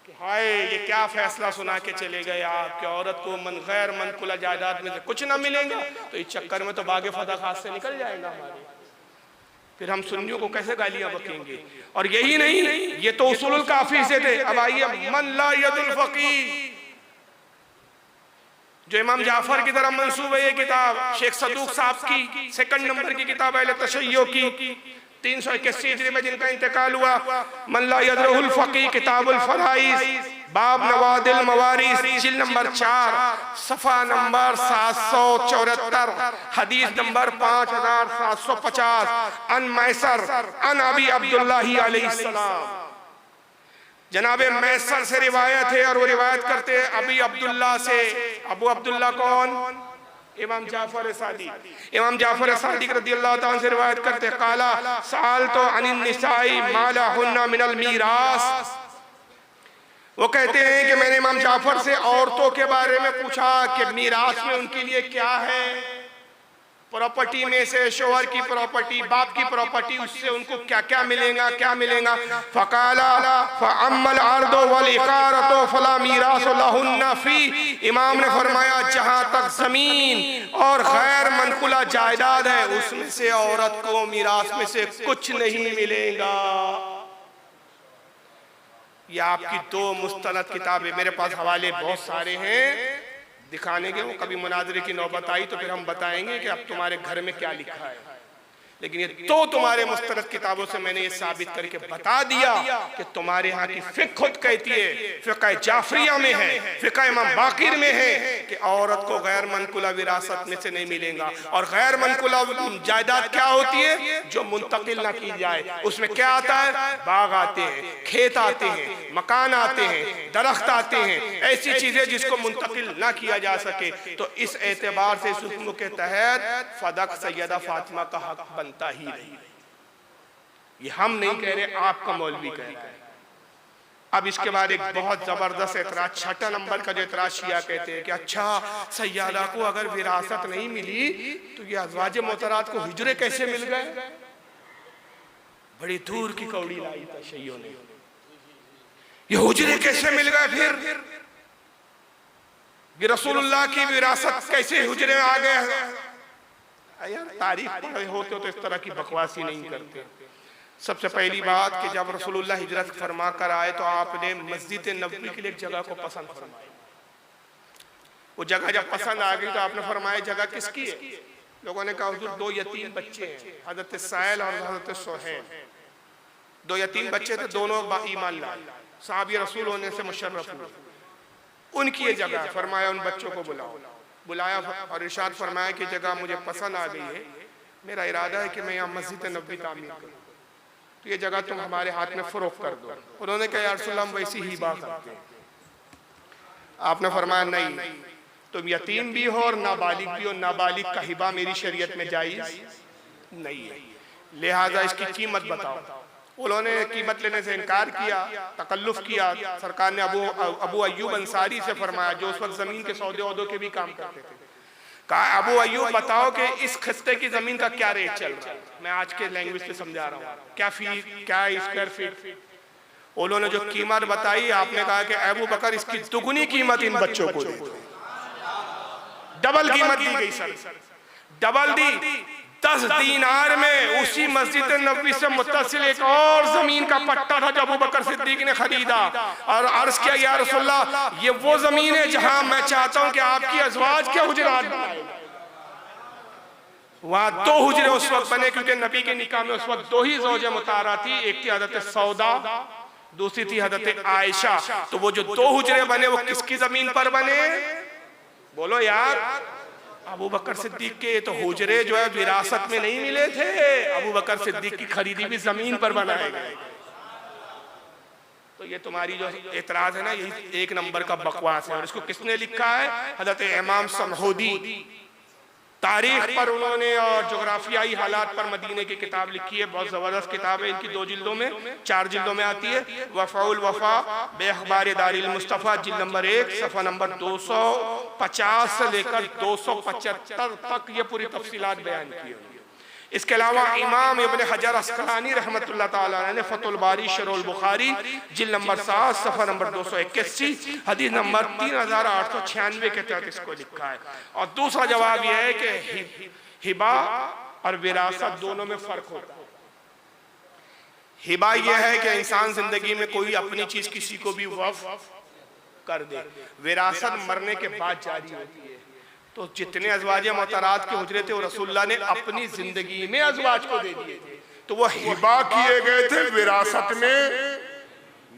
कि हाय ये क्या फैसला सुना के चले गए आप कि औरत को गैर मनकुला जायदाद में से कुछ ना मिलेगा। तो इस चक्कर में तो बागे फदक हाथ से निकल जाएगा हमारे, फिर हम सुन्नियों को कैसे गालियां बकेंगे। और यही नहीं, ये तो उसूलुल काफी से थे। अब आइए मन ला यदुल फकीह, जो इमाम जाफर की तरफ मंसूब है। ये किताब शेख सदूक साहब की 2nd नंबर की किताब है तशय्यो की 381 हिजरी में जिनका इंतकाल हुआ। मन ला यदरुल फकीह किताबुल फराइज बाब नवादिल मवारिस जिल्द नंबर 4 सफ़ा नंबर 774 हदीस नंबर 5750 अन मैसर अन अबी अब्दुल्लाह अलैहिस्सलाम। जनाबे मैसर से रिवायत है और वो रिवायत करते हैं अबी अब्दुल्ला से। अबू अब्दुल्ला कौन? इमाम जाफर सादिक। इमाम जाफर सादिक रज़ियल्लाहु ताला से रिवायत करते हैं काला साल तो अनिन निसाई माला हुन्ना मिनल मीरास। वो कहते हैं कि मैंने इमाम जाफर से औरतों के बारे में पूछा कि मीरास में उनके लिए क्या है, प्रॉपर्टी में से शोहर की प्रॉपर्टी, बाप की प्रॉपर्टी, उससे उनको क्या क्या मिलेगा, क्या मिलेगा। फकाला फअम्मल अर्दो वल इकारतो फला मीरास लहुन्ना फी, इमाम ने फरमाया जहां तक जमीन और गैर मनकुला जायदाद है उसमें से औरत को मीरास में से कुछ नहीं मिलेगा। ये आपकी दो मुस्तनद किताबें, मेरे पास हवाले बहुत सारे हैं दिखाने के, वो कभी मुनाजरे की नौबत आई तो फिर हम बताएंगे कि अब तुम्हारे घर में क्या लिखा है, लेकिन ये तो तुम्हारे मुस्तनद किताबों से मैंने ये साबित करके बता दिया कि तुम्हारे यहाँ की फिक्र खुद कहती है, फिक्र जाफरिया में है, फिक्र इमाम बाकिर में है कि औरत को गैर मनकुला विरासत में से नहीं मिलेगा। और गैर मनकुला जायदाद क्या होती है? जो मुंतकिल ना की जाए। उसमें क्या आता है? बाग आते हैं, खेत आते हैं, मकान आते हैं, दरख्त आते हैं, ऐसी चीजें जिसको मुंतकिल ना किया जा सके। तो इस एतबार से इस हुक्म के तहत फदक सैयदा फातिमा का हक बनता ही नहीं। ये हम नहीं कह रहे, आपका मौलवी कह रहा है। अब इसके बाद एक बहुत जबरदस्त एतराज, 6 नंबर का जो एतराज शिया कहते हैं कि अच्छा सैयदा को अगर विरासत नहीं मिली तो ये अज़वाज मोहतरात को हिजरे कैसे मिल गए? बड़ी दूर की कौड़ी लाई था शियों ने, ये हुजरे कैसे मिल गए? फिर रसूलुल्लाह की विरासत कैसे हुजरे में आ गए? यार तारीख पढ़े होते हो तो इस तरह की बकवासी नहीं करते। सबसे पहली बात कि जब रसूलुल्लाह हिजरत फरमा कर आए तो आपने मस्जिद नबवी के लिए एक जगह को पसंद फरमाया। वो जगह जब पसंद आ गई तो आपने फरमाया जगह किसकी है? लोगों ने कहा हुजूर 2 यतीम बच्चे हैं, हजरत साइल और हजरत सोहेल, 2 यतीम बच्चे थे, दोनों ईमान लाए, साहबी रसूल होने से मुशर्रफ हुए, उनकी ये जगह। फरमाया उन बच्चों को बुलाओ। बुलाया और इरशाद फरमाया कि जगह मुझे पसंद आ गई है, मेरा इरादा है कि मैं यहाँ मस्जिद नबवी तामीर करूँ, तो ये जगह तुम हमारे हाथ में फरोख्त कर दो। उन्होंने कहा या रसूलल्लाह हम वैसी ही बात करते हैं। आपने फरमाया नहीं, तुम यतीम भी हो और नाबालिग भी हो, नाबालिग का हिबा मेरी शरीयत में जायज नहीं है, लिहाजा इसकी कीमत बताओ। उन्होंने कीमत लेने से इनकार किया, तकल्लुफ किया। सरकार ने अबू अय्यूब अंसारी से फरमाया, जो उस वक्त जमीन के सौदे औदों के भी काम करते थे, कहा अबू अय्यूब बताओ कि इस खिस्ते की जमीन का क्या रेट चल रहा है? मैं आज के लैंग्वेज से समझा रहा हूँ, क्या स्क्वायर फीट? उन्होंने जो कीमत बताई, आपने कहा कि अबू बकर इसकी दुगुनी कीमत इन बच्चों को दे, डबल कीमत दी गई। सर डबल दी। 10 दीनार में उसी मस्जिद नबवी से मुत्तसिल एक और जमीन का पट्टा था जो अबू बकर सिद्दीक ने खरीदा और अर्ज किया या रसूलल्लाह ये वो जमीन है जहां मैं चाहता हूं कि आपकी अज़वाज के हुजरात बनाए। वहां 2 हुजरे उस वक्त बने क्योंकि नबी के निकाह में उस वक्त 2 ही ज़ौजा मुतारा थी, एक थी हज़रत सौदा, दूसरी थी हज़रत आयशा। तो वो जो 2 हुजरे बने वो किसकी जमीन पर बने? बोलो यार, अबू बकर सिद्दीक के तो हुजरे जो है विरासत में नहीं मिले थे, अबू बकर सिद्दीक की खरीदी भी जमीन पर बनाए गए। तो ये तुम्हारी जो एतराज है ना, यही 1 नंबर का बकवास है। और इसको किसने लिखा है? हजरत इमाम समहोदी तारीख पर उन्होंने और जोग्राफियाई हालात पर मदीने की किताब लिखी है, बहुत जबरदस्त किताब है। इनकी 2 जिल्दों में 4 जिल्दों में आती है। वफाउल वफा बेअखबार दारिल मुस्तफ़ा जिल्द नंबर 1 सफ़ा नंबर 250 से लेकर 275 तक ये पूरी तफसीलात बयान की है। इसके अलावा इमाम इब्न हजर अस्कलानी रहमतुल्लाह ताला ने फतहुल बारी शरहुल बुखारी जिल्द नंबर 7 सफ़ा नंबर 281 हदीस नंबर 3896 के तहत इसको लिखा है। और दूसरा जवाब यह है कि हिबा और विरासत दोनों में फर्क होता है। हिबा यह है कि इंसान जिंदगी में कोई अपनी चीज किसी को भी वक्फ कर दे, विरासत मरने के बाद जारी होती है। तो जितने अज़वाज मोहतरात के हुजरे थे वो रसूलुल्लाह ने अपनी जिंदगी में अज़वाज को दे दिए थे, तो वो हिबा किए गए थे, विरासत में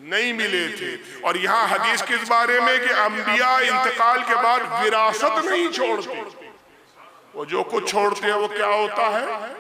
नहीं मिले थे। और यहाँ हदीस किस बारे में कि अंबिया इंतकाल के बाद विरासत नहीं छोड़ते, वो जो कुछ छोड़ते हैं वो क्या होता है?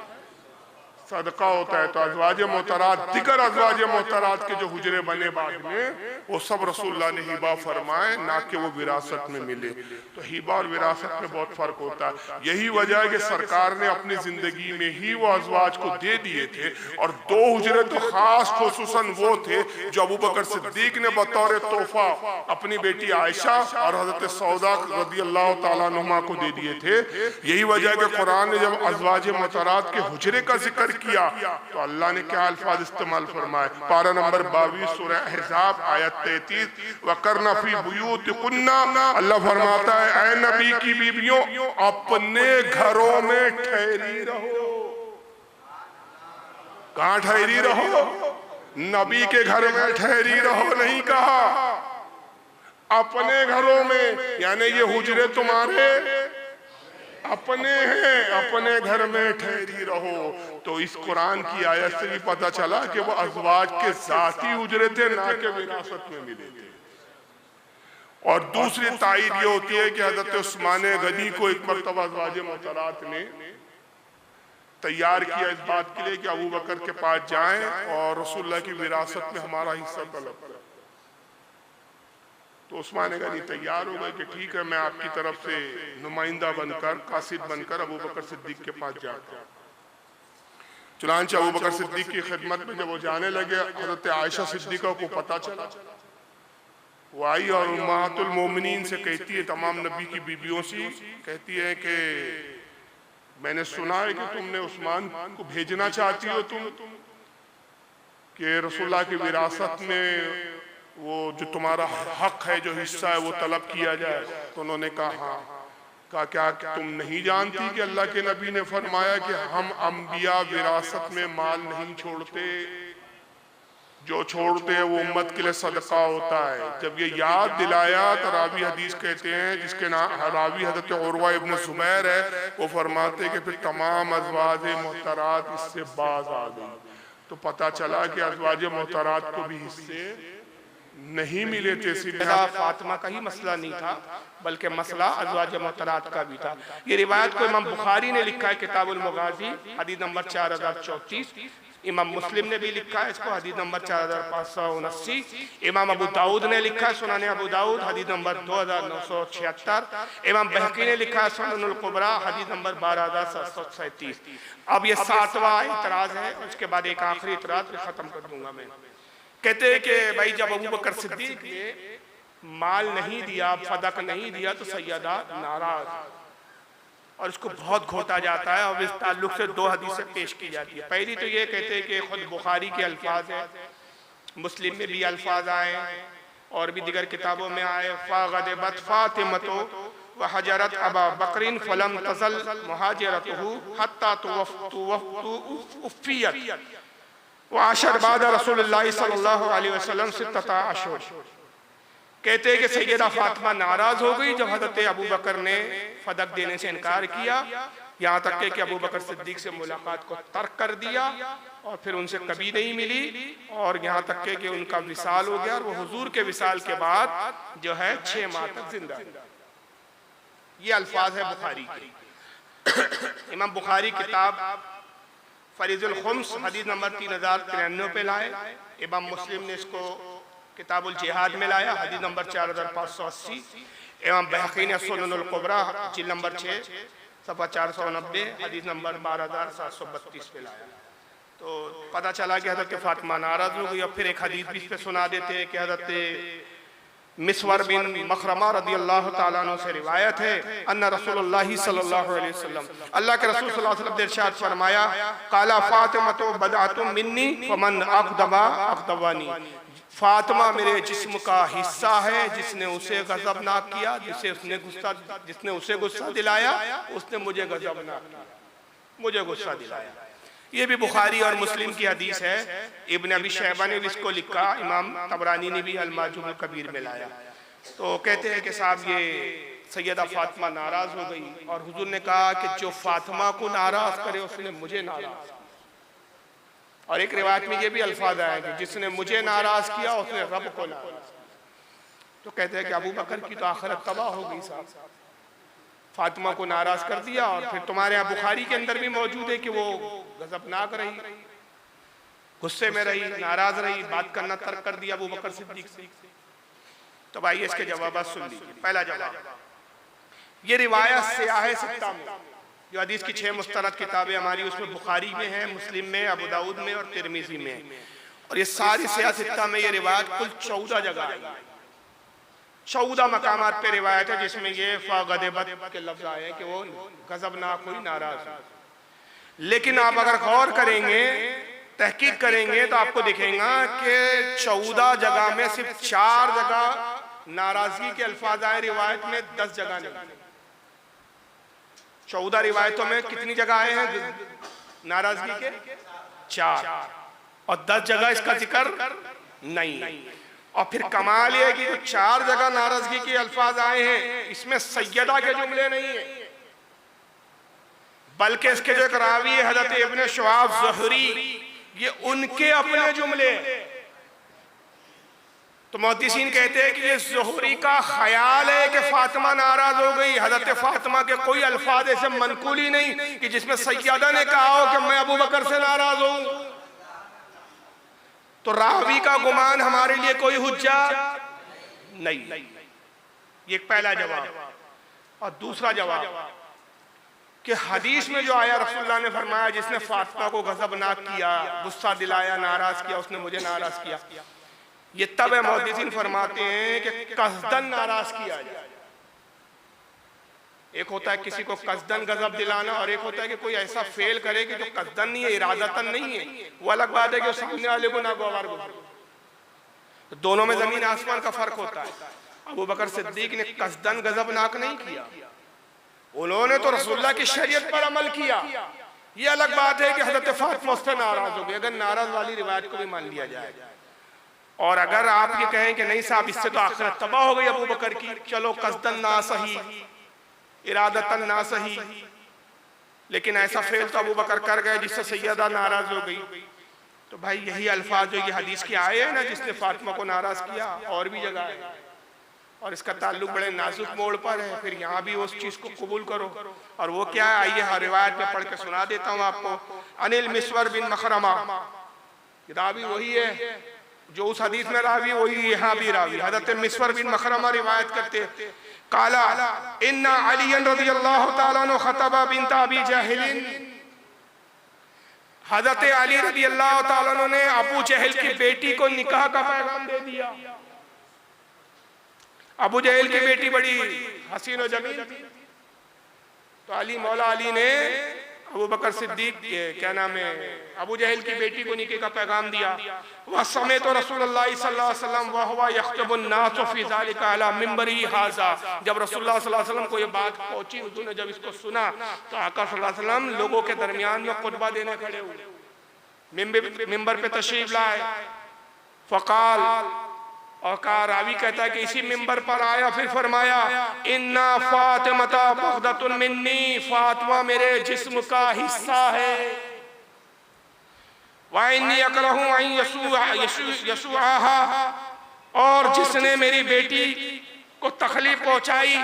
सदका होता है। तो अज़वाज मोहतरात, दिगर अज़वाज मोहतरात के जो हुजरे बने बाद में, वो सब रसूलुल्लाह ने हिबा फरमाए, ना कि वो विरासत में मिले। तो हिबा और विरासत में बहुत फर्क होता है। यही वजह है कि सरकार ने अपनी जिंदगी में ही वो अज़वाज को दे दिए थे। और दो हुजरे तो खास खुसूसन वो थे जो अबू बकर सिद्दीक ने बतौर तोहफा अपनी बेटी आयशा और हजरत सौदा रज़ियल्लाहु ताला अन्हुमा को दे दिए थे। यही वजह है कि कुरान ने जब अज़वाज मोहतरात के हुजरे का जिक्र किया तो अल्लाह ने क्या अल्फाज इस्तेमाल फरमाए। पारा नंबर 22 सूरह अहज़ाब आयत 33, वकरना फी बुयूतिकुन्ना, अल्लाह फरमाता है ऐ नबी की बीवियों अपने घरों में ठहरी रहो। कहाँ ठहरी रहो? नबी के घर में ठहरी रहो नहीं कहा, अपने घरों में, यानी ये हुजरे तुम्हारे अपने हैं, अपने घर में ठहरी रहो। तो इस कुरान की आयत से भी पता चला कि वो अज़वाज के ज़ाती हुजरे थे, ना कि विरासत में मिले थे। और दूसरी तायीद ये होती है कि हज़रत उस्मान गनी को एक मरतबा अज़वाज मोहतरात ने तैयार किया इस बात के लिए कि अबू बकर के पास जाएं और रसूलुल्लाह की विरासत में हमारा हिस्सा तलब करें। तो उस्मान गनी तैयार हो गए कि ठीक है, मैं आपकी तरफ से नुमाइंदा बनकर, कासिद बनकर अबू बकर सिद्दीक के पास जाता हूं। चुनांचे अबू बकर सिद्दीक की खिदमत में जब वो जाने लगे, हज़रत आयशा सिद्दीका को पता चला, वो आई और उम्महातुल मोमिनीन से कहती है, तमाम नबी की बीबियों से कहती है कि मैंने सुना है कि तुमने उस्मान को भेजना चाहती हो तुम कि रसूलुल्लाह की विरासत में वो जो तुम्हारा हक है, जो हिस्सा है, वो तलब किया जाए। तो उन्होंने कहा हाँ। कहा क्या तुम नहीं जानती कि अल्लाह के नबी ने फरमाया कि हम अंबिया विरासत में माल नहीं छोड़ते, जो छोड़ते हैं वो उम्मत के लिए सदका होता है। जब ये याद दिलाया तो रावी हदीस कहते हैं, जिसके नाम रावी हज़रत उर्वा इब्न ज़ुबैर है, वो फरमाते हैं कि फिर तमाम अज़वाज मोहतरात इससे बाज आ गई। तो पता चला कि अज़वाज मोहतरात को भी हिस्से नहीं मिले थे। फातिमा का ही मसला नहीं था, बल्कि मसला अज़वाज मोहतरात का भी था। ये रिवायत को इमाम बुखारी ने लिखा है किताबुल मुगाज़ी हदीस नंबर 4034, इमाम मुस्लिम ने भी लिखा है इसको हदीस नंबर 4579, इमाम अबू दाऊद ने लिखा है सुनाने अबू दाऊद हदीस नंबर 2976, इमाम बहकी ने लिखा है सुननुल कुबरा हदीस नंबर 12737। अब ये 7वां इतराज है, उसके बाद एक आखिरी इतराज फिर खत्म कर दूंगा मैं। कहते हैं कि भाई जब अबू बकर सिद्दीक ने माल नहीं दिया, फदक नहीं दिया, तो सैयदा नाराज, और इसको बहुत घोटा जाता है। और इस ताल्लुक से दो हदीसें पेश की जाती है। पहली तो ये कहते हैं कि खुद बुखारी के अल्फाज है, मुस्लिम में भी अल्फाज आए और भी दिगर किताबों में आए, फ़ग़दबत फ़ातिमतो व हजरत अबा बकरिन फलम तज़ल मुहाजिरतहु हत्ता तुवफ़ियत व अशर बाद रसूलुल्लाह सल्लल्लाहु अलैहि वसल्लम सित्तता अशहुर। कहते हैं कि सैयदा फातिमा नाराज हो गई जब हज़रत अबू बकर ने फदक देने से इनकार किया, यहाँ तक कि अबू बकर सिद्दीक से मुलाकात को तर्क कर दिया और फिर उनसे कभी नहीं मिली, और यहाँ तक कि उनका विसाल हो गया। और वो हुजूर के विसाल के बाद जो है 6 माह तक जिंदा। ये अल्फाज है बुखारी के। इमाम बुखारी किताब फरीजुल खुम्स हदीस नंबर 3093 पे लाए। इमाम मुस्लिम ने इसको किताबुल जिहाद में लाया हदीस नंबर 4580। इमाम बहकी ने सुननुल कुबरा जिल्द नंबर 6 सफ़ा 490 हदीस नंबर 12732 पे लाया। तो पता चला कि हज़रत फातिमा नाराज हो गई। और फिर एक हदीस भी इस पे सुना देते हैं कि हज़रत मिसवर बिन मखरमा रदियल्लाहु ताला अन्हु से रिवायत है, अन्ना रसूलुल्लाह सल्लल्लाहु अलैहि वसल्लम, अल्लाह के रसूल सल्लल्लाहु अलैहि वसल्लम ने इरशाद फरमाया, काला फातिमा बदातुम मिन्नी फमन अक़दबा अक़दबानी, फातिमा मेरे जिस्म का हिस्सा है, जिसने उसे गज़बनाक किया, जिसने उसे गुस्सा दिलाया, उसने मुझे गज़बनाक किया, मुझे गुस्सा दिलाया। ये भी बुखारी और मुस्लिम की हदीस है। इब्न अबी शैबा ने भी इसको लिखा, इमाम तबरानी ने भी अल-माजुम कबीर में लाया। तो कहते हैं कि साहब ये सैयदा फातिमा नाराज हो गई और हुजूर ने कहा कि जो फातिमा को नाराज करे उसने मुझे नाराज। और एक रिवायत में ये भी अल्फाज आए कि जिसने मुझे नाराज किया उसने रब को नाराज। तो कहते हैं कि अबू बकर की तो आखिरत तबाह हो गई साहब। फातिमा को नाराज कर दिया। और फिर तुम्हारे यहाँ बुखारी के अंदर भी मौजूद है कि वो गजबनाक रही, गुस्से में रही, नाराज रही, बात करना तर्क कर दिया अबू बकर सिद्दीक से। तो भाई इसके जवाब सुन लीजिए। पहला जवाब, ये रिवायत सियाह सित्ता में, जो हदीस की 6 मुस्तनद किताबें हमारी, उसमें बुखारी में है, मुस्लिम में, अबू दाऊद में और तिरमिजी में, और ये सारी सियाह सित्ता में ये रिवायत कुल 14 जगह है, 14 मकामात पे रिवायत है, जिसमें ये फ़ग़ज़बत के लफ्ज़ आए कि वो गज़बनाक हुई, नाराज हुई। लेकिन आप अगर गौर करेंगे, तहकीक करेंगे, तो आपको दिखेगा कि 14 जगह में सिर्फ 4 जगह नाराजगी के अल्फाज आए रिवायत में, 10 जगह नहीं। 14 रिवायतों में कितनी जगह आए हैं नाराजगी के? 4, और 10 जगह इसका जिक्र नहीं। और फिर कमाल ये है कि जो 4 जगह नाराजगी के अल्फाज आए हैं, इसमें सैयदा के जुमले नहीं है, बल्कि इसके जो एक रावी है हज़रत इब्न शुआब ज़ुहरी, ये उनके अपने जुमले। तो मुहद्दिसीन कहते हैं कि ये ज़ुहरी का ख्याल है कि फातिमा नाराज हो गई। हज़रत फातिमा के कोई अल्फाज ऐसे मनकूल ही नहीं कि जिसमें सैयदा ने कहा हो कि मैं अबू बकर से नाराज हूं। तो रावी का गुमान हमारे लिए कोई हुज्जा नहीं। ये पहला जवाब। और दूसरा जवाब कि हदीस में जो आया, रसूलुल्लाह ने फरमाया जिसने फातिमा को गज़बनाक किया, गुस्सा दिलाया, नाराज किया, उसने मुझे नाराज किया। ये तब है, मुहद्दिसीन फरमाते हैं कि कसदन नाराज किया जाए। एक होता है किसी को कसदन गजब दिलाना, और एक होता है कि कोई ऐसा फेल करे कि जो कसदन नहीं है, इरादतन नहीं है। वो अलग बात है कि सामने वाले को नागवार गुजरे। दोनों में जमीन आसमान का फर्क होता है। अबू बकर सिद्दीक ने कसदन गजबनाक नहीं किया, उन्होंने तो रसूलुल्लाह की शरीयत पर अमल किया। ये अलग बात है कि हज़रत फातिमा उससे नाराज हो गई। अगर नाराज वाली रिवायत को भी मान लिया जाए, और अगर आप ये कहें कि नहीं साहब इससे तो आखिरत तबाह हो गई अबू बकर की, चलो कसदन ना सही, इरादतन ना सही, लेकिन ऐसा फेल तो अबू बकर कर गए जिससे सैयदा नाराज हो गई। तो भाई यही अल्फाज जो ये हदीस के आए हैं ना, जिसने फातिमा को नाराज किया, और भी जगह है, और इसका ताल्लुक बड़े नाजुक मोड़ पर है। फिर यहाँ भी उस चीज को कबूल करो, और वो क्या है, आइए हर रिवायत में पढ़ के सुना देता हूँ आपको। अनिल मिस्वर बिन मखरमा, रावी वही है जो उस हदीस में रावी, वही यहाँ भी रावी। हज़रत मिस्वर बिन मखरमा रिवायत करते, काला इन्ना अली रज़ियल्लाहु ताला अन्हु खतबा बिन्त अबी जहल, हज़रत अली रज़ियल्लाहु ताला अन्हु ने अबू जहल की बेटी को निकाह का पैगाम दे दिया। अबू जहल की बेटी बड़ी हसीन और जमील थी, तो अली मौला अली ने अबू बकर सिद्दीक, क्या नाम है, अबू जहल की बेटी को निकाह का पैगाम दिया। वह समय तो रसूलुल्लाह सल्लल्लाहु अलैहि वसल्लम वह हुआ यख्तबुन नास फी ज़ालिका अला मिंबरी हाज़ा, जब रसूलुल्लाह सल्लल्लाहु अलैहि वसल्लम को ये बात पहुंची, उन्होंने जब इसको सुना तो आका सल्लल्लाहु अलैहि वसल्लम लोगों के दरमियान में खुतबा देने खड़े हुए, मिंबर पे तशरीफ लाए। फ़क़ाल, और कहा, रावी कहता है कि इसी मिंबर पर आया, फिर फरमाया इन्ना फातिमता बग़दतुन मिन्नी, फातिमा मेरे जिस्म का हिस्सा है। व इन्नी अकरहु अन यसुआहा, और जिसने मेरी बेटी को तकलीफ पहुंचाई,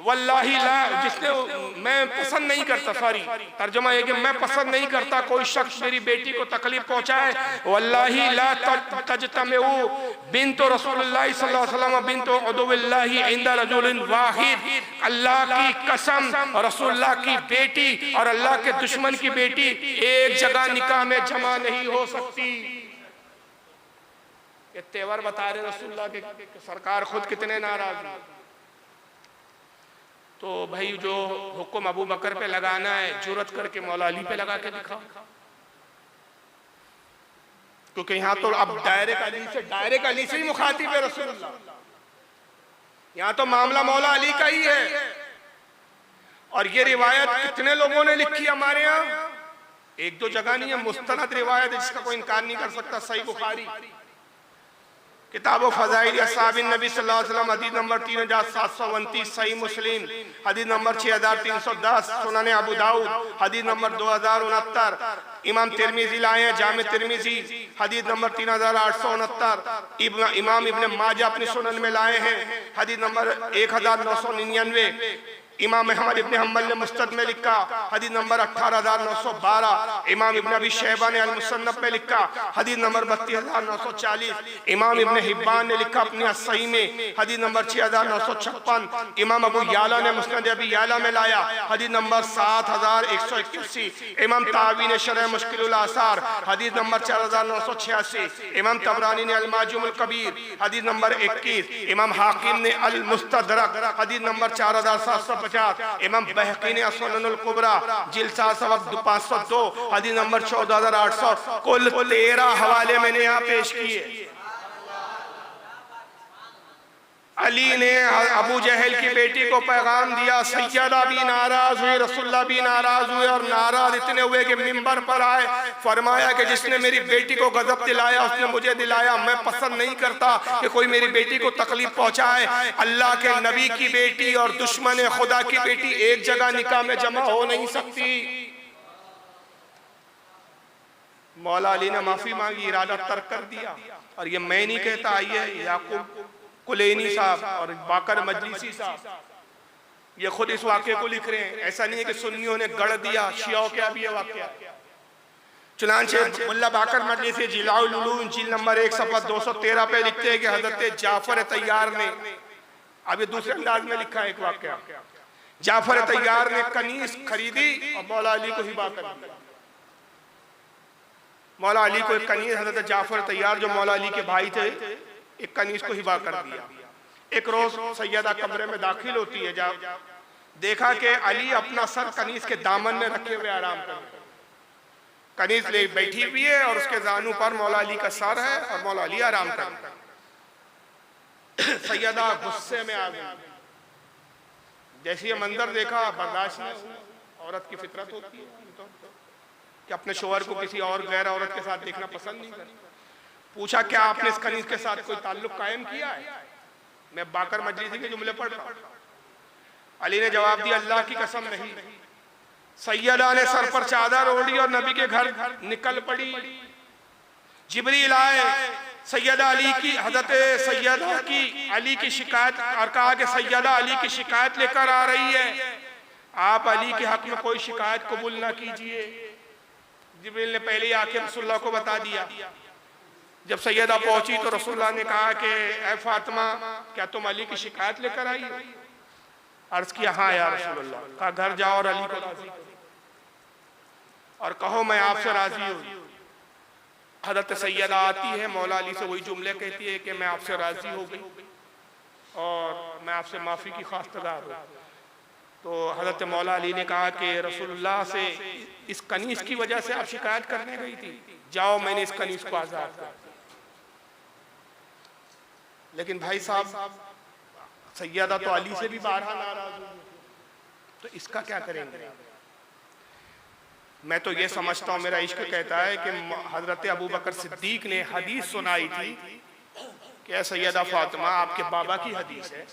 वल्लाही ला, जिसने, मैं पसंद नहीं करता, सॉरी तर्जुमा है कि मैं पसंद नहीं करता कोई शख्स मेरी बेटी को तकलीफ पहुंचाए। वल्लाही ला तजतमिउ बिन्तु रसूलुल्लाह सल्लल्लाहु अलैहि वसल्लम बिन्तु उदुविल्लाहि इंदा रजुलिन वाहिद, अल्लाह की कसम, रसूलुल्लाह की बेटी और अल्लाह के दुश्मन की बेटी एक जगह निकाह में जमा नहीं हो सकती। ये तेवर बता रहे रसूलुल्लाह के, सरकार खुद कितने नाराज हैं। तो भाई जो हुक्म अबू बकर पे लगाना है, जुरत करके मौला अली पे लगा के दिखाओ, क्योंकि यहाँ तो अब डायरेक्ट अली से ही मुखातिब है रसूलुल्लाह। यहाँ तो मामला मौला अली का ही है। और ये रिवायत कितने लोगों ने लिखी हमारे यहाँ, एक दो जगह नहीं है, मुस्तनद रिवायत है जिसका कोई इनकार नहीं कर सकता। सही बुखारी, किताब फ़ज़ाइल अस्हाबिन नबी सल्लल्लाहु अलैहि वसल्लम, हदीस नंबर 3729, सही मुस्लिम हदीस नंबर 6310, सुनन अबू दाऊद हदीस नंबर 2069, इमाम तिरमिज़ी लाए हैं जामे तिरमिज़ी हदीस नंबर 3869, इमाम इब्न माजा अपनी सुनन में लाए हैं हदीस नंबर 1999, इमाम अहमद इब्न हम्बल ने मुस्तद में लिखा हदीस नंबर 18912। इमाम इब्न अबी शैबा ने अल मुसन्नफ में लिखा हदीस नंबर 32940। इमाम इब्न हिब्बान ने लिखा अपनी सही में हदीस नंबर 6956। इमाम अबू याला ने मुस्नद अबी याला में लाया हदीस नंबर 7181। इमाम तावी ने शरह मुश्किलुल आसार हदीस नंबर 4986। इमाम तबरानी ने अल माजुमुल कबीर हदीस नंबर 21। इमाम हाकिम ने अल मुस्तदरक हदीस नंबर 4750। इमाम बहकी ने असननुल कुबरा जिल्द 502 हदीस नंबर 14800। कुल 13 हवाले मैंने यहाँ पेश किए। अली ने अबू जहल की बेटी को पैगाम दिया, सैयदा भी नाराज हुई, रसूलुल्लाह भी नाराज हुए और नाराज इतने हुए कि मिंबर पर आए, फरमाया कि जिसने मेरी बेटी को गजब दिलाया उसने मुझे दिलाया। मैं पसंद नहीं करता कि कोई मेरी बेटी को तकलीफ पहुंचाए। अल्लाह के नबी की बेटी और दुश्मन खुदा की बेटी एक जगह निकाह में जमा हो नहीं सकती। मौला अली ने माफी मांगी, इरादा तर्क कर दिया। और ये मैं नहीं कहता, आइए याकूब कुलैनी साहब और बाकर मजलिसी साहब ये खुद इस वाक़े को लिख रहे हैं। ऐसा नहीं है कि सुन्नियों ने गढ़ दिया, शियाओं के भी ये वाक़या। चुनांचे मुल्ला बाकर मजलिसी जिलाउल उलूम जिल्द नंबर 1 सफ़ा 213 पे लिखते हैं कि हज़रत जाफर तैयार ने, अब ये दूसरे अंदाज में लिखा है एक वाक़या, जाफर तैयार ने कनीज खरीदी और मौला अली को हिबा कर दी। मौला अली को एक कनीज, हज़रत जाफर तैयार जो मौला अली के भाई थे, एक कनीज को हिबा कर दिया। एक रोज सैयदा कमरे में दाखिल होती है, देखा कि अली अपना सर कनीज के दामन में रखे हुए आराम कर रहे। कनीज ले बैठी हुई है और उसके जानू पर मौला अली का सर है और मौला अली आराम कर रहे। सैयदा गुस्से में आ गई। जैसे ये मंजर देखा बर्दाश्त नहीं हुआ। औरत की फितरत होती है कि अपने शोहर को किसी और गैर औरत के साथ देखना पसंद नहीं करती। पूछा क्या आपने इस कनीज के साथ कोई ताल्लुक कायम किया है? मैं बाकर मजलिसी के जुमले पढ़ रहा हूं। अली ने जवाब दिया, अल्लाह की कसम नहीं। सैयदा ने सर पर चादर ओढ़ी और नबी के घर निकल पड़ी। जिब्रील आए, सैयदा अली की हजरत सैयदा की अली की शिकायत और कहा कि सैयदा अली की शिकायत लेकर आ रही है, आप अली के हक में कोई शिकायत कबूल ना कीजिए। जिब्रील ने पहले ही आके रसूलुल्लाह को बता दिया। जब सैयदा पहुंची तो रसूलुल्लाह ने कहा कि ऐ फातिमा, क्या तुम अली की शिकायत लेकर आई हो? अर्ज किया, हाँ या रसूलुल्लाह। कहा घर जाओ और अली को राजी करो और कहो मैं आपसे राजी हूँ। हजरत सैयदा आती है, मौला अली से वही जुमले कहती है कि मैं आपसे राजी हो गई और मैं आपसे माफ़ी की ख्वास्तगार हूँ। तो हजरत मौला अली ने कहा कि रसूलुल्लाह से इस कनीज की वजह से आप शिकायत करने गई थी, जाओ मैंने इस कनीज को आज़ाद कर। लेकिन भाई साहब सैयदा तो अली से भी बारहा नाराज हुई, तो इसका क्या करेंगे? मैं तो ये समझता हूँ, मेरा इश्क कहता है कि हजरत अबू बकर सिद्दीक ने हदीस सुनाई थी कि सैयदा फातिमा, आपके बाबा की हदीस है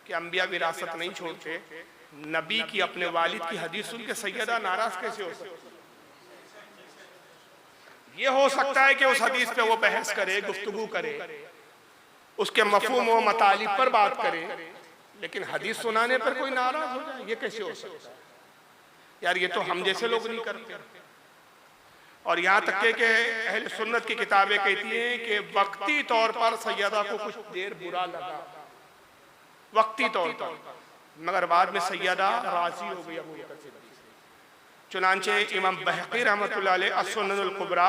कि अंबिया विरासत नहीं छोड़ते। नबी की अपने वालिद की हदीस सुन के सैयदा नाराज कैसे हो सकती? ये हो सकता है कि उस हदीस पे वो बहस करे, गुफ्तगू करे, उसके मफहूम व मतालिब पर बात करे, लेकिन हदीस सुनाने पर कोई नाराज हो जाए, ये कैसे हो सकता है? यार ये तो हम जैसे लोग नहीं करते। और यहाँ तक के अहले सुन्नत की किताबें कहती हैं कि वक्ती तौर पर सैयदा को कुछ देर बुरा लगा, वक्ती तौर पर, मगर बाद में सैयदा राजी हो गई अबू बकर सिद्दीक से। चुनांचे इमाम बहकी रहमतुल्लाह अलैह अस्सुननुल कुबरा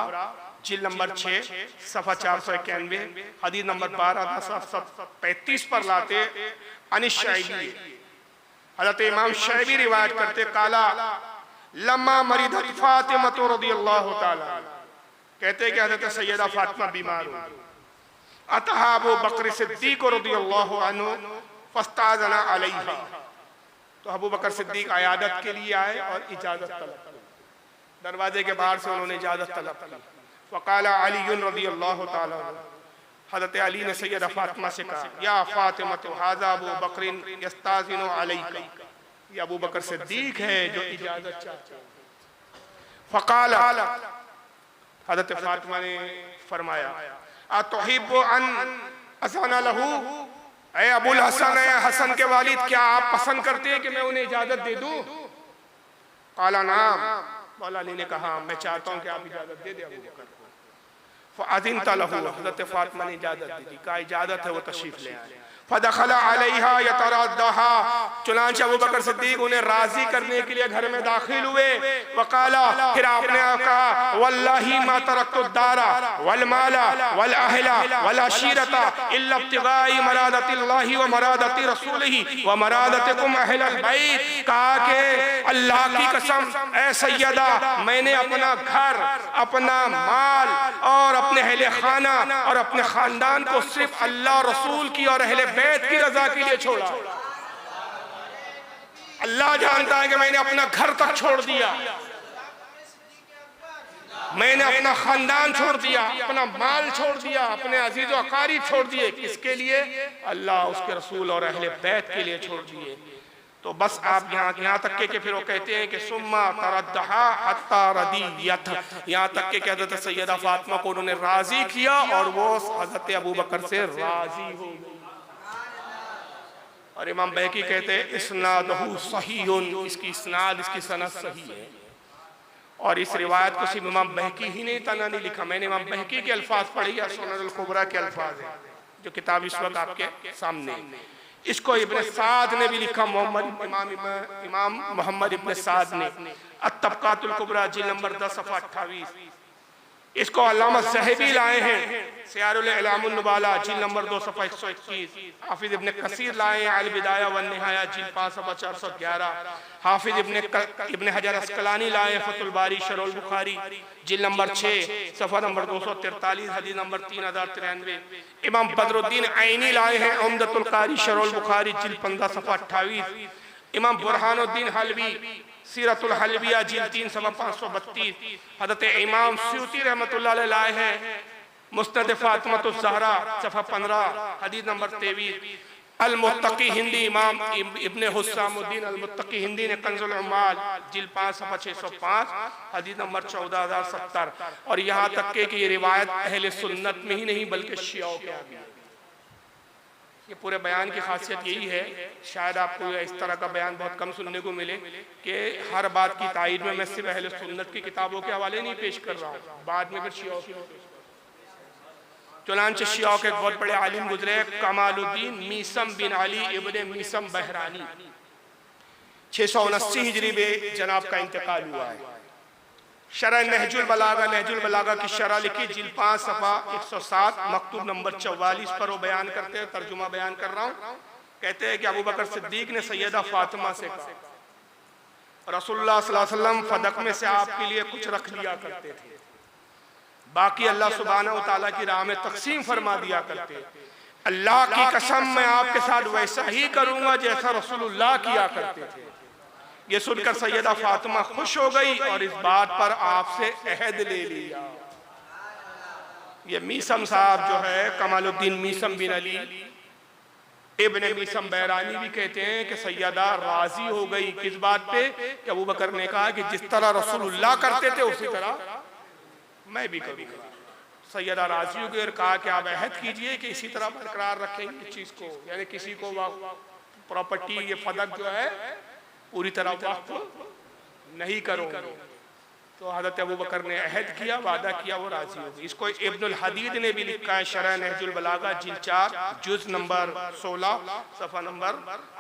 जिल्द नंबर 6 सफ़ा 491 हदीस नंबर 12735 पर लाते अनिश शैबी, हज़रत इमाम शैबी रिवायत करते, काला लम्मा मरीदत फातिमा रज़ियल्लाहु ताला, कहते कि हज़रत सैयदा फातिमा बीमार हो, अतहा अबू बकर सिद्दीक रज़ियल्लाहु अन्हु फस्ताज़ना अलैहा, तो अबू बकर सिद्दीक इयादत के लिए आए और इजाजत तलब की। दरवाजे के बाहर से उन्होंने इजाजत तलब की। फ़क़ाला अली रज़ियल्लाहु ताला, हज़रत अली ने सैयदा फातिमा से कहा, या फातिमा हाज़ा अबू बकरिन यस्ताज़िनु अलैका, ये अबू बकर सिद्दीक है जो इजाजत चाहते हैं। फ़क़ाला, हज़रत फातिमा ने फरमाया, अतुहिब्बु अन अज़ाना लहू, ऐ अबुल हसन, ऐ हसन के वालिद, क्या आप पसंद करते हैं कि मैं उन्हें इजाजत दे दूं? काला नाम, मौला अली ने कहा मैं चाहता हूं कि आप इजाजत दे दें अबू बकर को। फ़अज़िनत लहू, हज़रत फ़ातिमा ने इजाजत दी थी, कहा इजाजत है, वो तशरीफ ले आए। फ़दख़ल अलैहा यतरद्दहा, चुनांचे अबू बकर सिद्दीक उन्हें राजी करने के लिए घर में दाखिल हुए। वक़ाला, फिर आपने कहा वल्लाही मा तरक्तु दारा वल माला वल अहला वल अशीरता इल्ला इब्तिगाई मरादतिल्लाहि व मरादति रसूलिही व मरादतिकुम अहलल बैत, कहा कि अल्लाह की कसम ऐ सैयदा, मैंने अपना घर, अपना माल और अपने अहले खाना और अपने खानदान को सिर्फ अल्लाह रसूल की और अहले बैत की रजा के लिए छोड़ा। अल्लाह जानता है कि मैंने अपना घर तक छोड़ दिया, मैंने अपना खानदान छोड़ दिया, अपना माल छोड़ दिया, अपने अजीज और अकारीब छोड़ दिए। किसके लिए? अल्लाह, उसके रसूल और अहले बैत के लिए छोड़ दिए। तो बस आप यहाँ तक के फिर वो कहते हैं कि सुम्मा तरद्दहा हत्ता रदियत, यहाँ तक के हज़रत सैयदा फातिमा को उन्होंने राजी किया और वो हज़रत अबू बकर से राजी हो गई। और इमाम बैकी कहते हैं इस्नादहु सहीहुन, इसकी इस्नाद, इसकी सनद सही है। और इस रिवायत को सिर्फ इमाम बैकी ही ने तना नहीं लिखा, मैंने इमाम बैकी के अल्फाज पढ़े या सुननुल कुबरा के अल्फाज हैं जो किताब इस वक्त आपके सामने। इसको इब्ने साद ने भी लिखा, इमाम मोहम्मद इब्ने साद ने अत-तबकातुल कुबरा जिल्द नंबर 10 सफ़ा 28। इसको अल्लामा ज़हबी लाए हैं सियारुल अलामुन नुबाला जिल्द नंबर 2 सफ़ा 121। हाफिज इब्ने कसीर लाए हैं अल बिदाया वन निहाया जिल्द 5 सफ़ा 411। हाफिज इब्ने हजर अस्कलानी लाए हैं फतुल बारी शरहुल बुखारी जिल्द नंबर 6 सफ़ा नंबर 243 हदीस नंबर 3093। इमाम बदरुद्दीन आइनी लाए हैं उम्दतुल कारी शरहुल बुखारी जिल्द 15 सफ़ा 28। इमाम बुरहानुद्दीन हलवी सीरतुल हलविया जिल्द 3 सफ़ा 532। हज़रत इमाम स्यूती रहमतुल्लाह अलैह लाए हैं मुस्नद फातिमातुज़ ज़हरा सफ़ा 15 हदीस नंबर 23। अल मुत्तकी हिंदी, इमाम इब्ने हुस्सामुद्दीन अल मुत्तकी हिंदी ने कंजुल उम्माल जिल्द 5 सफ़ा 605 हदीस नंबर 14070। और यहाँ तक के कि ये रिवायत अहले सुन्नत में ही नहीं बल्कि शियाओं के आगे। ये पूरे बयान की खासियत यही है, शायद आपको इस तरह का बयान बहुत कम सुनने को मिले कि हर बात की तायीद में मैं सिर्फ अहले सुन्नत की किताबों के हवाले नहीं पेश कर रहा हूँ, बाद में फिर शियाओं के। चुनांचे शियाओं के एक बहुत बड़े आलिम गुजरे कमालुद्दीन मीसम बिन अली इब्ने मीसम बहरानी, 679 हिजरी में जनाब का इंतकाल हुआ है। शरह नहजुल बलागा की शरह लिखी जिल्द 5 सफ़ा 107 मकतूब नंबर 44 पर वो बयान करते हैं, तर्जुमा बयान कर रहा हूँ। कहते हैं कि अबू बकर सिद्दीक ने सैयदा फातिमा से कहा, रसूलुल्लाह सल्लल्लाहु अलैहि वसल्लम फदक में से आपके लिए कुछ रख लिया करते थे, बाकी अल्लाह सुब्हानहू व तआला की राह में तकसीम फरमा दिया करते। अल्लाह की कसम मैं आपके साथ वैसा ही करूंगा जैसा रसूलुल्लाह किया करते थे। ये सुनकर सैयदा फातिमा खुश हो गई और इस बात पर आपसे अहद ले लिया। ये मीसम साहब जो है कमालुद्दीन मीसम बिन अली इब्ने मीसम बहरानी भी कहते हैं कि सैयदा राजी हो गई किस बात पे कि अबू बकर ने कहा कि जिस तरह रसूलुल्लाह करते थे उसी तरह मैं भी करूँगा। सैयदा राजी हो गई और कहा कि आप अहद कीजिए कि इसी तरह बरकरार रखेंगे इस चीज़ को, यानी किसी को प्रॉपर्टी ये फदक जो है पूरी तरह वक्त नहीं करूँगा। तो हज़रत अबू बकर ने अहद किया, वादा किया, वो राजी हो गई। इसको इब्नुल हदीद ने भी लिखा है शरह नहजुल बलागा जिल्द 4 जुज़ नंबर 16 सफ़ा नंबर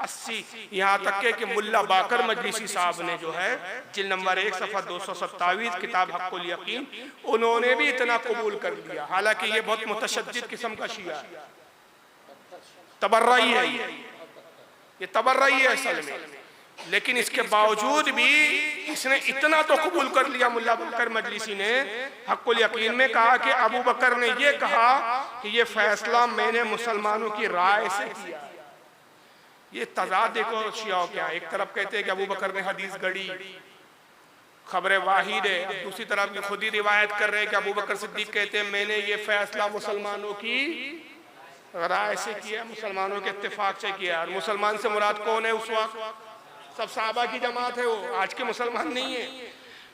80। यहाँ तक के कि मुल्ला बाकर मजलिसी साहब ने जो है जिल्द नंबर 1 सफ़ा 227 किताब हक़्क़ुल यक़ीन, उन्होंने भी इतना कबूल कर लिया। हालांकि ये बहुत मुतशद्दिद किस्म का शिया है, तबर्रई है, ये तबर्रई है असल में। लेकिन इसके बावजूद भी इसने इतना तो कबूल कर लिया मुल्ला बकर मजलिसी ने हक़्क़ुल यक़ीन में कहा कि अबू बकर ने ये कहा कि ये फैसला मैंने मुसलमानों की राय से किया। ये तज़ाद देखो शियाओं क्या, एक तरफ कहते हैं कि अबू बकर ने हदीस गढ़ी, खबर वाहिद है, दूसरी तरफ खुद ही रिवायत कर रहे हैं कि अबू बकर सिद्दीक कहते हैं मैंने ये फैसला मुसलमानों की राय से किया, मुसलमानों के इत्तेफाक से किया। और मुसलमान से मुराद कौन है? उस वक्त सब साहबा की जमात है, वो आज के मुसलमान नहीं है।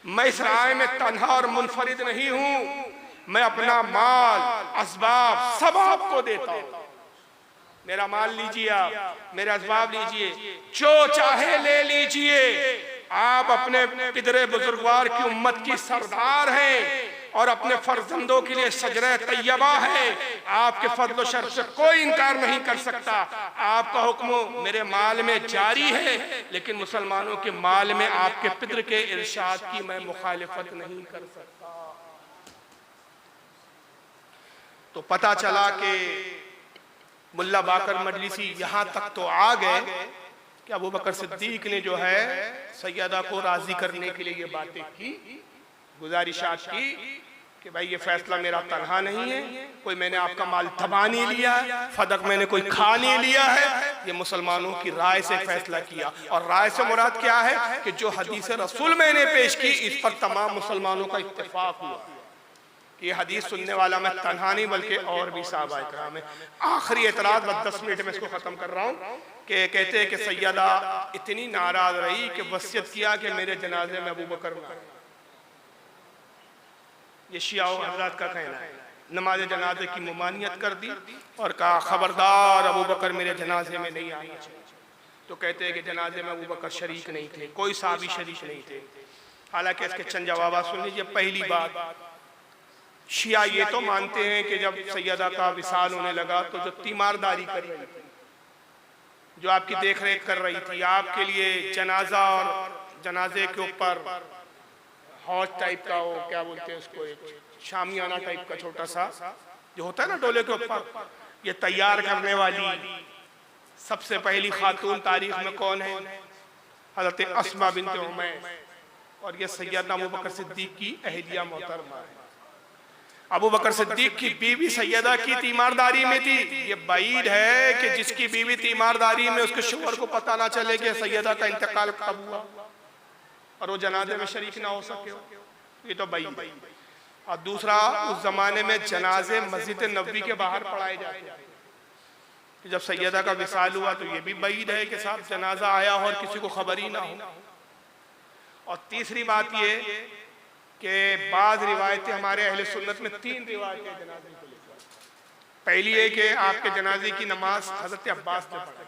मैं इस राय में तन्हा और मुनफरिद नहीं हूँ, मैं अपना माल असबाब सब आपको देता हूँ। मेरा माल लीजिए, आप मेरे असबाब लीजिए, जो चाहे ले लीजिए, आप अपने पिदरे बुजुर्गवार की उम्मत की सरदार हैं और अपने फर्जंदों के लिए शजरे तैयबा है। आपके फजल शर्फ से कोई इनकार नहीं कर सकता। आपका हुक्म मेरे माल में जारी है, लेकिन मुसलमानों के माल में आपके पितर के इरशाद की मैं मुखालिफत नहीं कर सकता। तो पता चला कि मुल्ला बाकर मजलिसी यहाँ तक तो आ गए कि अबू बकर सिद्दीक ने जो है सैयदा को राजी करने के लिए ये बातें की, गुजारिशात की कि भाई ये फैसला मेरा तनहा नहीं है, कोई मैंने आपका माल दबा नहीं लिया है, फदक मैंने कोई खा नहीं लिया है, ये मुसलमानों की राय से फैसला किया। और राय से मुराद क्या है कि जो हदीस रसूल मैंने पेश की इस पर तमाम मुसलमानों का इत्तेफाक हुआ कि ये हदीस सुनने वाला मैं तनहा नहीं बल्कि और भी साहबा इकराम है। आखिरी एतराज 10 मिनट में इसको खत्म कर रहा हूँ कि कहते हैं कि सैयदा इतनी नाराज रही कि वसीयत किया कि मेरे जनाजे में अबू बकर ना, ये शिया हज़रात का कहना है। नमाज जनाजे की मुमानियत कर दी और कहा खबरदार अबू बकर मेरे जनाजे में नहीं आना चाहिए। तो कहते हैं कि जनाजे में अबू बकर शरीक नहीं थे, कोई साहबी शरीक नहीं थे। हालांकि इसके चंद जवाब सुन लीजिए। पहली बात, शिया ये तो मानते हैं कि जब सैयदा का विसाल होने लगा तो जो तीमारदारी कर रही थी, जो आपकी देख रेख कर रही थी, आपके लिए जनाजा और जनाजे के ऊपर हौज टाइप का, वो क्या बोलते हैं उसको, एक शामियाना टाइप का छोटा सा जो होता है ना डोले के ऊपर, ये तैयार करने वाली सबसे पहली खातून तारीख में कौन है? हज़रत अस्मा बिन्त उमैस, और ये सैयदना अबू बकर सिद्दीक की अहलिया मोहतरमा है। अबू बकर सिद्दीक की बीवी सैयदा की तीमारदारी में थी। ये बाईद है कि जिसकी बीवी तीमारदारी में उसके शोहर को पता ना चले कि सैयदा का इंतकाल कब हुआ और वो जनाजे में शरीक ना हो सके हो, ये तो बाईद है। और दूसरा, उस जमाने में जनाजे मस्जिद नबवी के बाहर पढ़ाए जाते थे। जब सैयदा का विसाल हुआ तो ये भी बाईद है कि साहब जनाजा आया हो और किसी को खबर ही ना हो। और तीसरी बात ये कि बाद रिवायतें हमारे अहले सुन्नत में 3 रिवायतें जनाजे को लेकर। पहली है कि आपके जनाजे की नमाज हजरत अब्बास ने पढ़ी,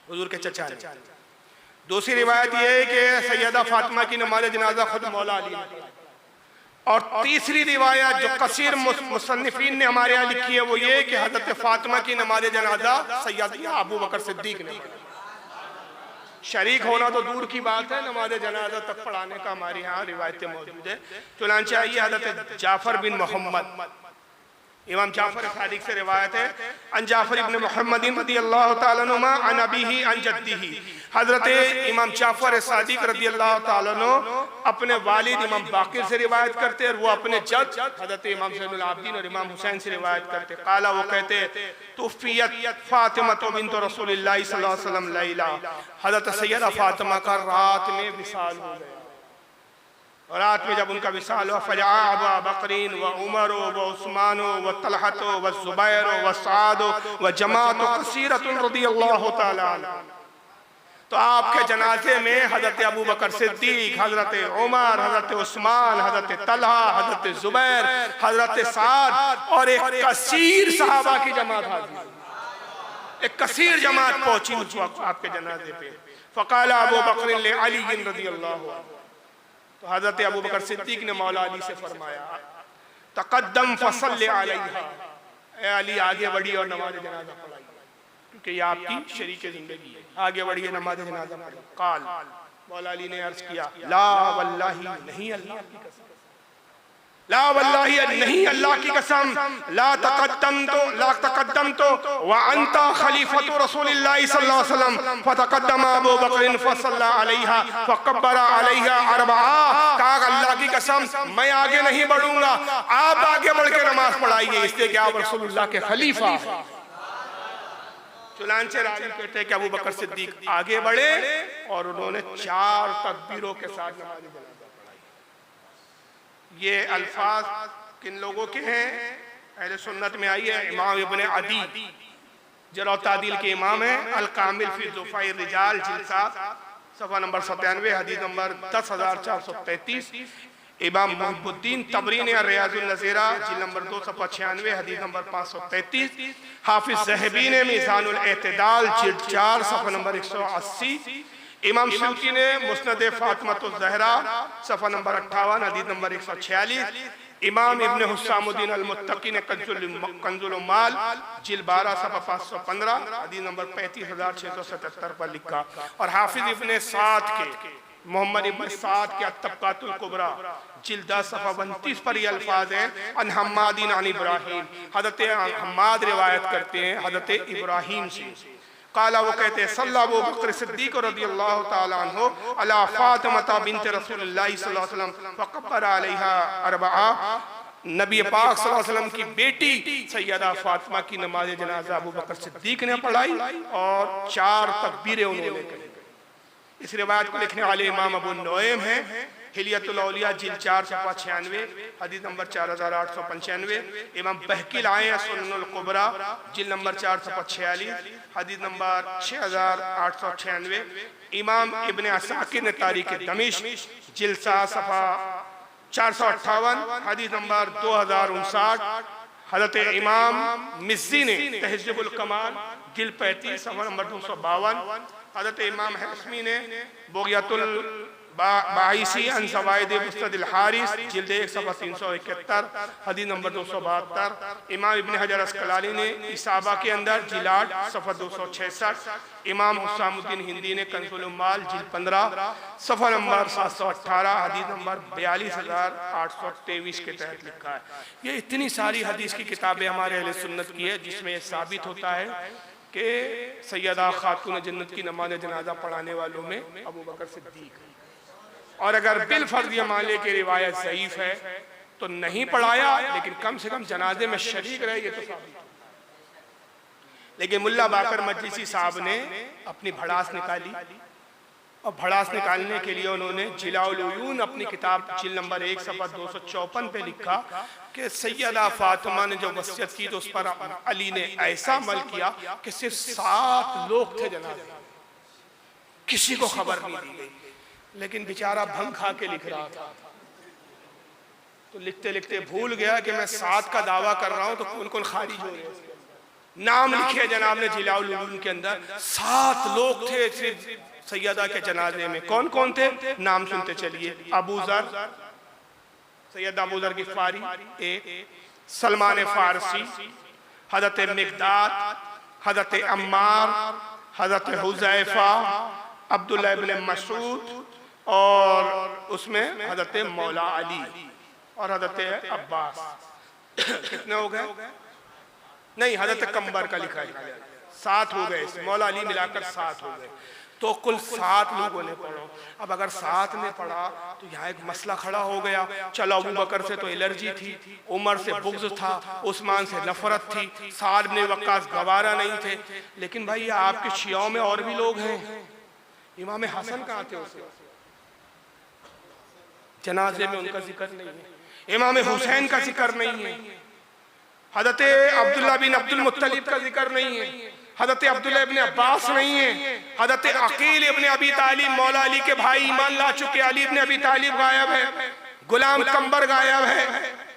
हुजूर के चचा ने। दूसरी रिवायत यह है कि सैयदा फातिमा की नमाज जनाजा खुद मौला अली ने पढ़ी। और तीसरी रिवायत जो कसीर मुसन्निफीन ने हमारे यहाँ लिखी है वो ये कि हजरत फातिमा की नमाज जनाजा सैयदना अबू बकर सिद्दीक ने पढ़ी। शरीक होना तो दूर की बात है, नमाज जनाजा तक पढ़ाने का हमारे यहाँ रिवायतें मौजूद है। चुनांचे आइए हज़रत जाफर बिन मोहम्मद, इमाम जाफर सादिक से रिवायत है, अन जाफर इब्न मोहम्मद रदियल्लाहु ताला अन्हुमा अन अबीही अन जद्दीही। हजरत इमाम जाफर सादिक रदियल्लाहु ताला अन्हु अपने वालिद इमाम बाकिर से रिवायत करते और वो अपने जद हजरत इमाम ज़ैनुल आबिदीन और इमाम हुसैन से रिवायत करते। काला, वो कहते तुफ़ियत फातिमा बिन्त रसूलिल्लाह सल्लल्लाहु अलैहि वसल्लम लैला, हजरत सैयदा फातिमा का रात में विसाल हो गया। और रात में जब उनका विसाल हुआ, फजा अबू बकरीन व उमर व उस्मान व तलहत व जुबैर व साद व जमात कसीरतुन रदियल्लाहु ताला। तो आपके जनाजे में हजरत अबू बकर सिद्दीक, हजरत उमर, हजरत उस्मान, हजरत तलहा, हजरत जुबैर, हजरत साद और एक कसीर सहाबा की जमात हाजिर, एक कसीर जमात पहुंची उस वक्त आपके जनाजे पे। फ़क़ाल अबू बकर ले अली रदियल्लाहु अन्हु, तो हजरत अबू बकर सिद्दीक ने मौला अली से फरमाया, तक़द्दम फसल्लि अलैहा, ए अली आगे बढ़िए और नमाज जनाजा पढ़ाइए, क्योंकि ये आपकी शरीके जिंदगी है, आगे बढ़िए नमाज जनाजा पढ़िए। काल, मौला अली ने अर्ज किया, ला वल्लाही, नहीं अल्लाह की कसम, ला वल्लाही नहीं अल्लाह की कसम, ला तक़द्दम तो व अंता खलीफतु रसूलिल्लाह सल्लल्लाहु अलैहि वसल्लम फतक़द्दम अबू बकर फसल्ला अलैहा फकब्बरा अलैहा अरबआ। कहा अल्लाह की कसम मैं आगे नहीं बढ़ूंगा, आप आगे बढ़ के नमाज पढ़ाइए, इसलिए कि आप रसूलुल्लाह के खलीफा। चुनांचे रावी कहते हैं कि अबू बकर सिद्दीक आगे बढ़े और उन्होंने 4 तकबीरों के साथ नमाज जनाजा पढ़ाई। ये अल्फाज किन लोगों के हैं? अहले सुन्नत में आई है, इमाम इब्न अदी जरा तादील के इमाम है, अल कामिल फी ज़ुफ़ाई रिजाल जिल्द 7 सफ़ा नंबर 97 हदीस नंबर 10,433। इमाम मुहिब्बुद्दीन तबरी ने रियाजुल नज़ीरा जिल्द नंबर 2 सफ़ा 96 हदीस नंबर 533, हाफिज ज़हबी ने मीज़ानुल एतदाल जिल्द 4 सफ़ा नंबर 180, इमाम सूती ने मुस्नद फातिमतुज़ ज़हरा सफ़ा नंबर 58 हदीस नंबर 146, इमाम इब्न हुस्सामुद्दीन अल-मुत्तकी ने कंजुल माल जिल्द 12 सफ़ा 515 हदीस नंबर 35677 पर लिखा। और हाफिज इब्न साद के मोहम्मद इब्न साद के तबकातुल कुबरा जिल्द 10 सफ़ा 29 पर ये अल्फाज है, अन हम्मादिन अन इब्राहीम, हज़रत हम्माद रिवायत करते हैं हज़रत इब्राहीम से, काला वो कहते हैं सल्ला अबू बकर सिद्दीक़ रज़ियल्लाहु ताला अन्हु अला फातिमा बिन्त रसूलुल्लाह सल्लल्लाहु अलैहि वसल्लम फक़ब्बरा अलैहा अरबआ, नबी पाक सल्लल्लाहु अलैहि वसल्लम की बेटी सैयदा फातिमा की नमाज जनाजा अबू बकर सिद्दीक़ ने पढ़ाई और 4 तकबीरें उन्होंने कही। इस रिवायत को लिखने वाले इमाम अबू नुएम हैं, हिलियतुल औलिया जिल्द 4 सफ़ा 96 हदीस नंबर 4895, इमाम बहकी लाए हैं सुननुल कुबरा जिल्द नंबर 4 सफ़ा 46 हदीस नंबर 6896, इमाम इब्न असाकिर ने तारीख़ दमिश्क जिल्द 7 सफ़ा 458 हदीस नंबर 2059, हज़रत इमाम मिज़्ज़ी ने तहज़्ज़ुबुल कमाल जिल्द 35 सफ़ा नंबर 252, हज़रत इमाम हस्मी ने बोगियतुल बाईसी अन ज़वाइद मुस्तदिल हारिस जिल्द 1 सफ़ा 371 हदीस नंबर 272, इमाम इब्न हजर अस्कलानी ने इसाबा के अंदर जिल्द 8 सफ़ा 266, इमाम हुस्सामुद्दीन हिंदी ने कंजुल माल जिल्द 15 सफ़ा नंबर 718 हदीस नंबर 42823 के तहत लिखा है। ये इतनी सारी हदीस की किताबें हमारे अहले सुन्नत की है जिसमें यह साबित होता है कि सैयदा खातून जन्नत की नमाज जनाजा पढ़ाने वालों में अबू बकर सिद्दीक है। और अगर बिल फर्ज ये मान ले कि रिवायत ज़ईफ है तो नहीं पढ़ाया, लेकिन कम से कम जनाजे में शरीक रहे, ये तो साबित है। लेकिन मुल्ला बाकर मजलिसी साहब ने अपनी भड़ास निकाली और भड़ास निकालने के लिए उन्होंने जिलाउल उयून अपनी किताब जिल्द नंबर 1 सफ़ा 254 पे लिखा कि सैयदा फातिमा ने जो वसीयत की तो उस पर अली ने ऐसा अमल किया कि सिर्फ 7 लोग थे जनाजे, किसी को खबर नहीं दी गई। लेकिन बेचारा भंग खा के लिख रहा था, तो लिखते लिखते भूल गया कि मैं 7 का दावा कर रहा हूं तो कौन कौन खारिज हो रहे हैं। नाम लिखे जनाब ने जिलाउल उलूम के अंदर, 7 लोग थे सिर्फ सैयदा के जनाजे में। कौन कौन थे, नाम सुनते चलिए। अबू ज़र, सैयद अबू ज़र गिफ़ारी एक, सलमान फारसी, हज़रत मिक़दाद, हज़रत अम्मार, हज़रत हुज़ैफ़ा, अब्दुल्लाह इब्न मसूद और उसमें हज़रत मौला अली और हज़रत अब्बास। कितने हो गए? नहीं, हज़रत कंबर का लिखा है 7 हो गए, मौला अली मिलाकर 7 हो गए, तो कुल 7 लोगों ने पढ़ा। अब अगर 7 ने पढ़ा तो यहाँ एक मसला खड़ा हो गया। चलो अबू बकर से तो एलर्जी थी, उमर से बुग़्ज़ था, उस्मान से नफरत थी, साद इब्न वक्कास गवारा नहीं थे, लेकिन भाई आपके शियाओं में और भी लोग हैं। इमाम हसन कहाँ थे? उसे जनाजे में उनका जिक्र नहीं है, इमाम हुसैन का जिक्र नहीं है, हज़रत अब्दुल्लाह बिन अब्दुल मुत्तलिब का जिक्र नहीं है, हज़रत अब्दुल्लाह इब्न अब्बास नहीं है, हज़रत अकील इब्न अबी तालिब मौला अली के भाई ईमान ला चुके अली इब्न अबी तालिब गायब है, गुलाम कंबर गायब है,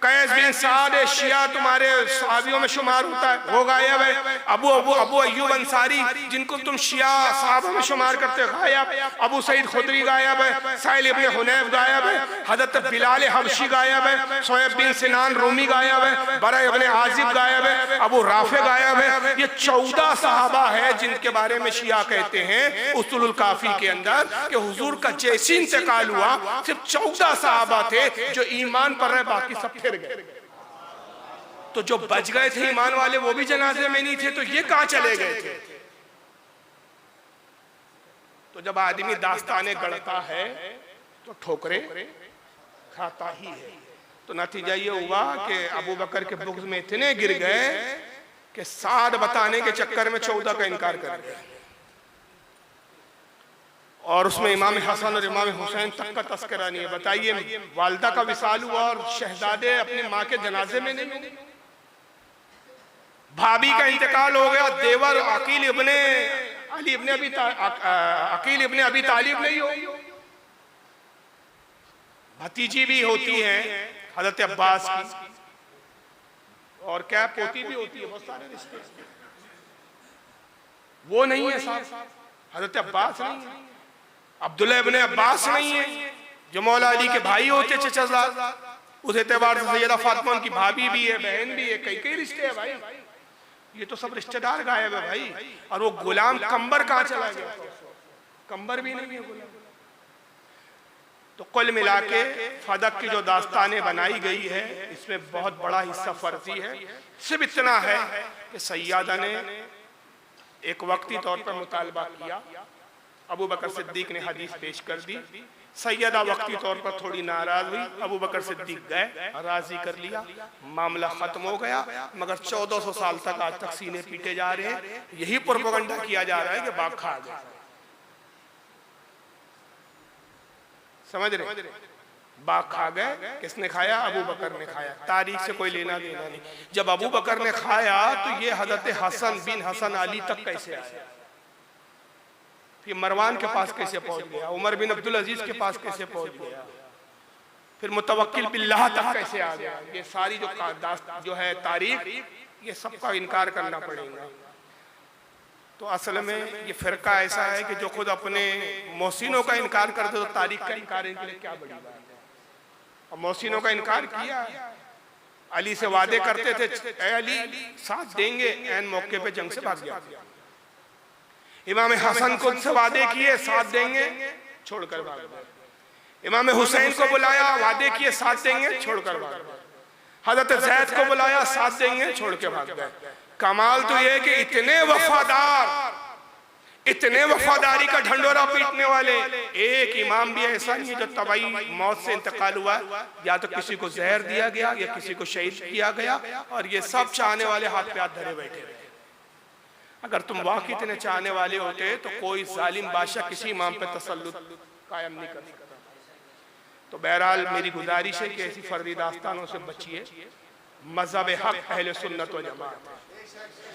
कैस बिन साद शिया तुम्हारे सहाबियों में शुमार होता है वो गायब है, अबू अय्यूब अंसारी जिनको तुम शिया सहाबा में शुमार करते गायब, अबू सईद खुदरी गायब है, साहिल इब्न हुनैफ गायब है, हज़रत बिलाल हबशी गायब है, शोएब बिन सिनान रूमी गायब है, बरा इब्न आजिब गायब है, अबू राफे गायब है। ये 14 सहाबा है जिनके बारे में शिया कहते हैं उसूलुल काफी के अंदर कि हुजूर का जैसे इंतकाल हुआ सिर्फ 14 सहाबा थे जो ईमान पर रहे, बाकी सब फिर गए। तो जो बच गए थे ईमान वाले वो भी जनाजे में नहीं थे, तो ये कहां चले गए थे? तो जब आदमी दास्ताने गढ़ता है तो ठोकरे खाता ही है। तो नतीजा ये हुआ कि अबू बकर के बुग़्ज़ में इतने गिर गए कि 7 बताने के चक्कर में 14 का इनकार कर गए, और उसमें इमाम हसन और इमाम हुसैन तक का तस्करा नहीं है। बताइए, वालिदा का विसाल हुआ और शहजादे अपनी माँ के जनाजे में नहीं हुए, भाभी का इंतकाल हो गया, देवर अकील इब्ने अबी तालिब नहीं हो, भतीजी भी होती है हजरत अब्बास की, और क्या पोती भी होती है, बहुत सारे रिश्ते। वो नहीं है साहब, हजरत अब्बास नहीं है, अब्दुल्ला इब्ने अब्बास नहीं है, जो मौला अली के भाई होते चचाजाद। उस एतबार से सैयदा फातिमा उनकी भाभी भी है, बहन भी है, कई कई रिश्ते हैं भाई। ये तो सब रिश्तेदार गायब है भाई। और वो गुलाम कंबर कहाँ चला गया? कंबर भी नहीं है गुलाम। तो कुल मिला के फदक की जो दास्तानें बनाई गई है, इसमें बहुत बड़ा हिस्सा फर्जी है। सिर्फ इतना है कि सैयदा ने एक वक्ती तौर पर मुतालबा किया, अबू बकर सिद्दीक ने हदीस पेश कर दी, सैयदा वक्ती तौर पर थोड़ी नाराज हुई, अबू बकर सिद्दीक गए, राजी कर लिया, मामला खत्म हो गया। मगर 1400 साल तक आज तक सीने पीटे जा रहे हैं। यही प्रोपेगेंडा किया जा रहा है कि बाघ खा गया। समझ रहे? बाघ खा गए, किसने खाया? अबू बकर ने खाया। तारीख से कोई लेना देना नहीं। जब अबू बकर ने खाया तो ये हजरत हसन बिन हसन अली तक कैसे आया? फिर मरवान के पास कैसे पहुंच गया? उमर बिन अब्दुल अजीज के पास कैसे पहुंच गया? फिर मुतवक्किल बिल्लाह तक कैसे आ गया? ये सारी जो है तारीख, ये सबका इनकार करना पड़ेगा। तो असल में ये फिरका ऐसा है कि जो खुद अपने मोहसिनों का इनकार करते तो तारीख का इनकार इनके लिए क्या बड़ी बात है। और मोहसिनों का इनकार किया, अली से वादे करते थे, ए अली साथ देंगे, ऐन मौके पे जंग से भाग गया। इमाम हसन को से वादे किए, साथ देंगे, छोड़कर भाग गए। इमाम हुसैन को बुलाया, वादे किए साथ देंगे, छोड़कर भाग गए। हजरत जैद को बुलाया, साथ देंगे, छोड़ के भाग गए। कमाल तो यह कि इतने वफादार, इतने वफादारी का ढंडोरा पीटने वाले एक इमाम भी ऐसा नहीं है जो तबाई मौत से इंतकाल हुआ। या तो किसी को जहर दिया गया या किसी को शहीद किया गया, और ये सब चाहने वाले हाथ पे हाथ धरे बैठे रहे। अगर तुम वाकई इतने चाहने वाले होते तो कोई जालिम बादशाह किसी इमाम पे तसल्लुत कायम नहीं कर सकता। तो बहरहाल मेरी गुजारिश है कि ऐसी फर्दी दास्तानों से बचिए। मजहब हक अहले सुन्नत व जमात है।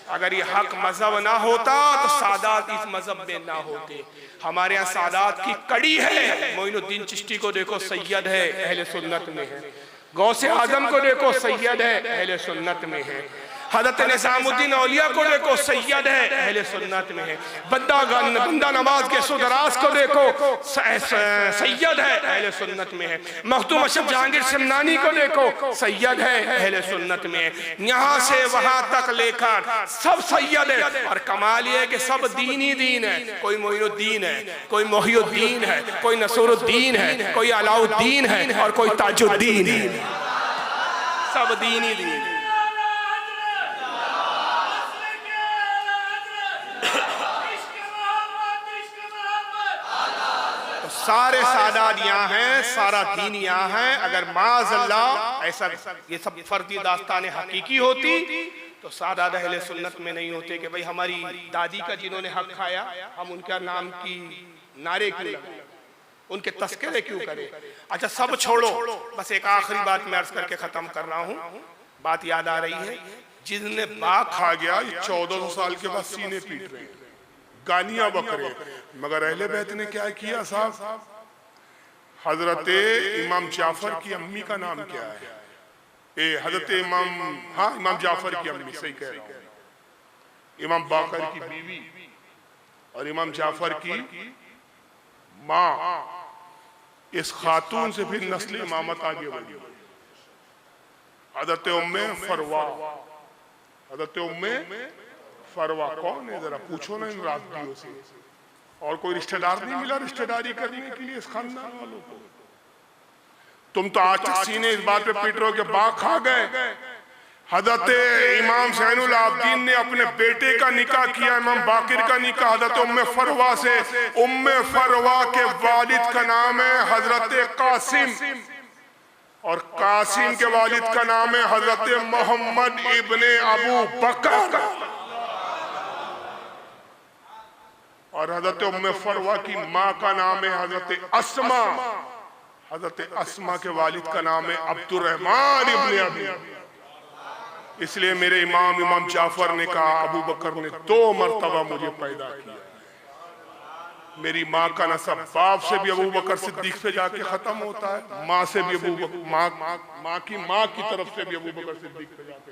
अगर ये हक मजहब ना होता तो सादात इस मजहब में ना होते। हमारे यहाँ सादात की कड़ी है। मोइनुद्दीन चिश्ती को देखो, सैयद है, अहले सुन्नत में है। गौसे आजम को देखो, सैयद है, अहले सुन्नत में है। हज़रत निज़ामुद्दीन औलिया को देखो, सैयद है, अहले सुन्नत में है। बंदा नवाज के सुदरास को देखो, सैयद है, अहले सुन्नत में है। मखदूम अशरफ जहांगीर सिमनानी को देखो, सैयद है, अहले सुन्नत में है। यहाँ से वहाँ तक लेकर सब सैयद है। और कमाल ये है कि सब दीन ही दीन है। कोई मोइनुद्दीन है, कोई मोहिउद्दीन है, कोई नसूरुद्दीन है, कोई अलाउद्दीन है, और कोई ताजुद्दीन है। सब दीन ही दीन है। सारे सादात यहाँ हैं, सारा दीन यहाँ है। अगर माज़अल्लाह ऐसा ये सब फर्दी दास्तानें हकीकी होती तो सादात अहले सुन्नत में नहीं होते कि भाई हमारी दादी का जिन्होंने हक खाया हम उनका नाम की नारे क्यों लगाएं, उनके तस्करे क्यों करें। अच्छा सब छोड़ो, बस एक आखिरी बात मैं अर्ज करके खत्म कर रहा हूँ। बात याद आ रही है, जिसने बाघ खा गया 1400 साल के बाद सीने पीट रहे, गालियां बकरे, मगर अहले बैत ने क्या किया साहब? हजरत इमाम जाफर की अम्मी का नाम क्या है? हजरत इमाम, हाँ इमाम जाफर की अम्मी, सही कह रहा हूं, इमाम बाकर की बीवी और इमाम जाफर की माँ, इस खातून से फिर नस्ल इमामत आगे बढ़ी। हजरत उम्मे फरवा, हजरत उम्मे फरवा कौन है? जरा पूछो ना इन राजदियों से। और कोई रिश्तेदार नहीं मिला रिश्तेदारी करने के लिए इस खानदान वालों को। तुम तो आज तक सीने इस बात पे पीट रहे हो कि बाघ खा गए। हजरत इमाम ज़ैनुल आबिदीन ने अपने बेटे का निकाह किया, इमाम बाकिर का निकाह हजरत उम्मे फरवा से। उम्मे फरवा के वालिद का नाम है हजरत कासिम, और कासिम के वालिद का नाम है हजरत मोहम्मद इब्ने अबू बकर। और हजरत उम्मे फरवा की माँ का नाम है हजरत अस्मा। हजरत अस्मा के वालिद का नाम है अब्दुर्रहमान इब्ने अबी। इसलिए मेरे इमाम जाफर ने कहा, अबू बकर ने 2 मरतबा मुझे पैदा किया। मेरी माँ का नसब बाप से भी अबू बकर सिद्दीक से जाके खत्म होता है, माँ से भी माँ की माँ की तरफ से भी अबू बकर सिद्दीक से जाके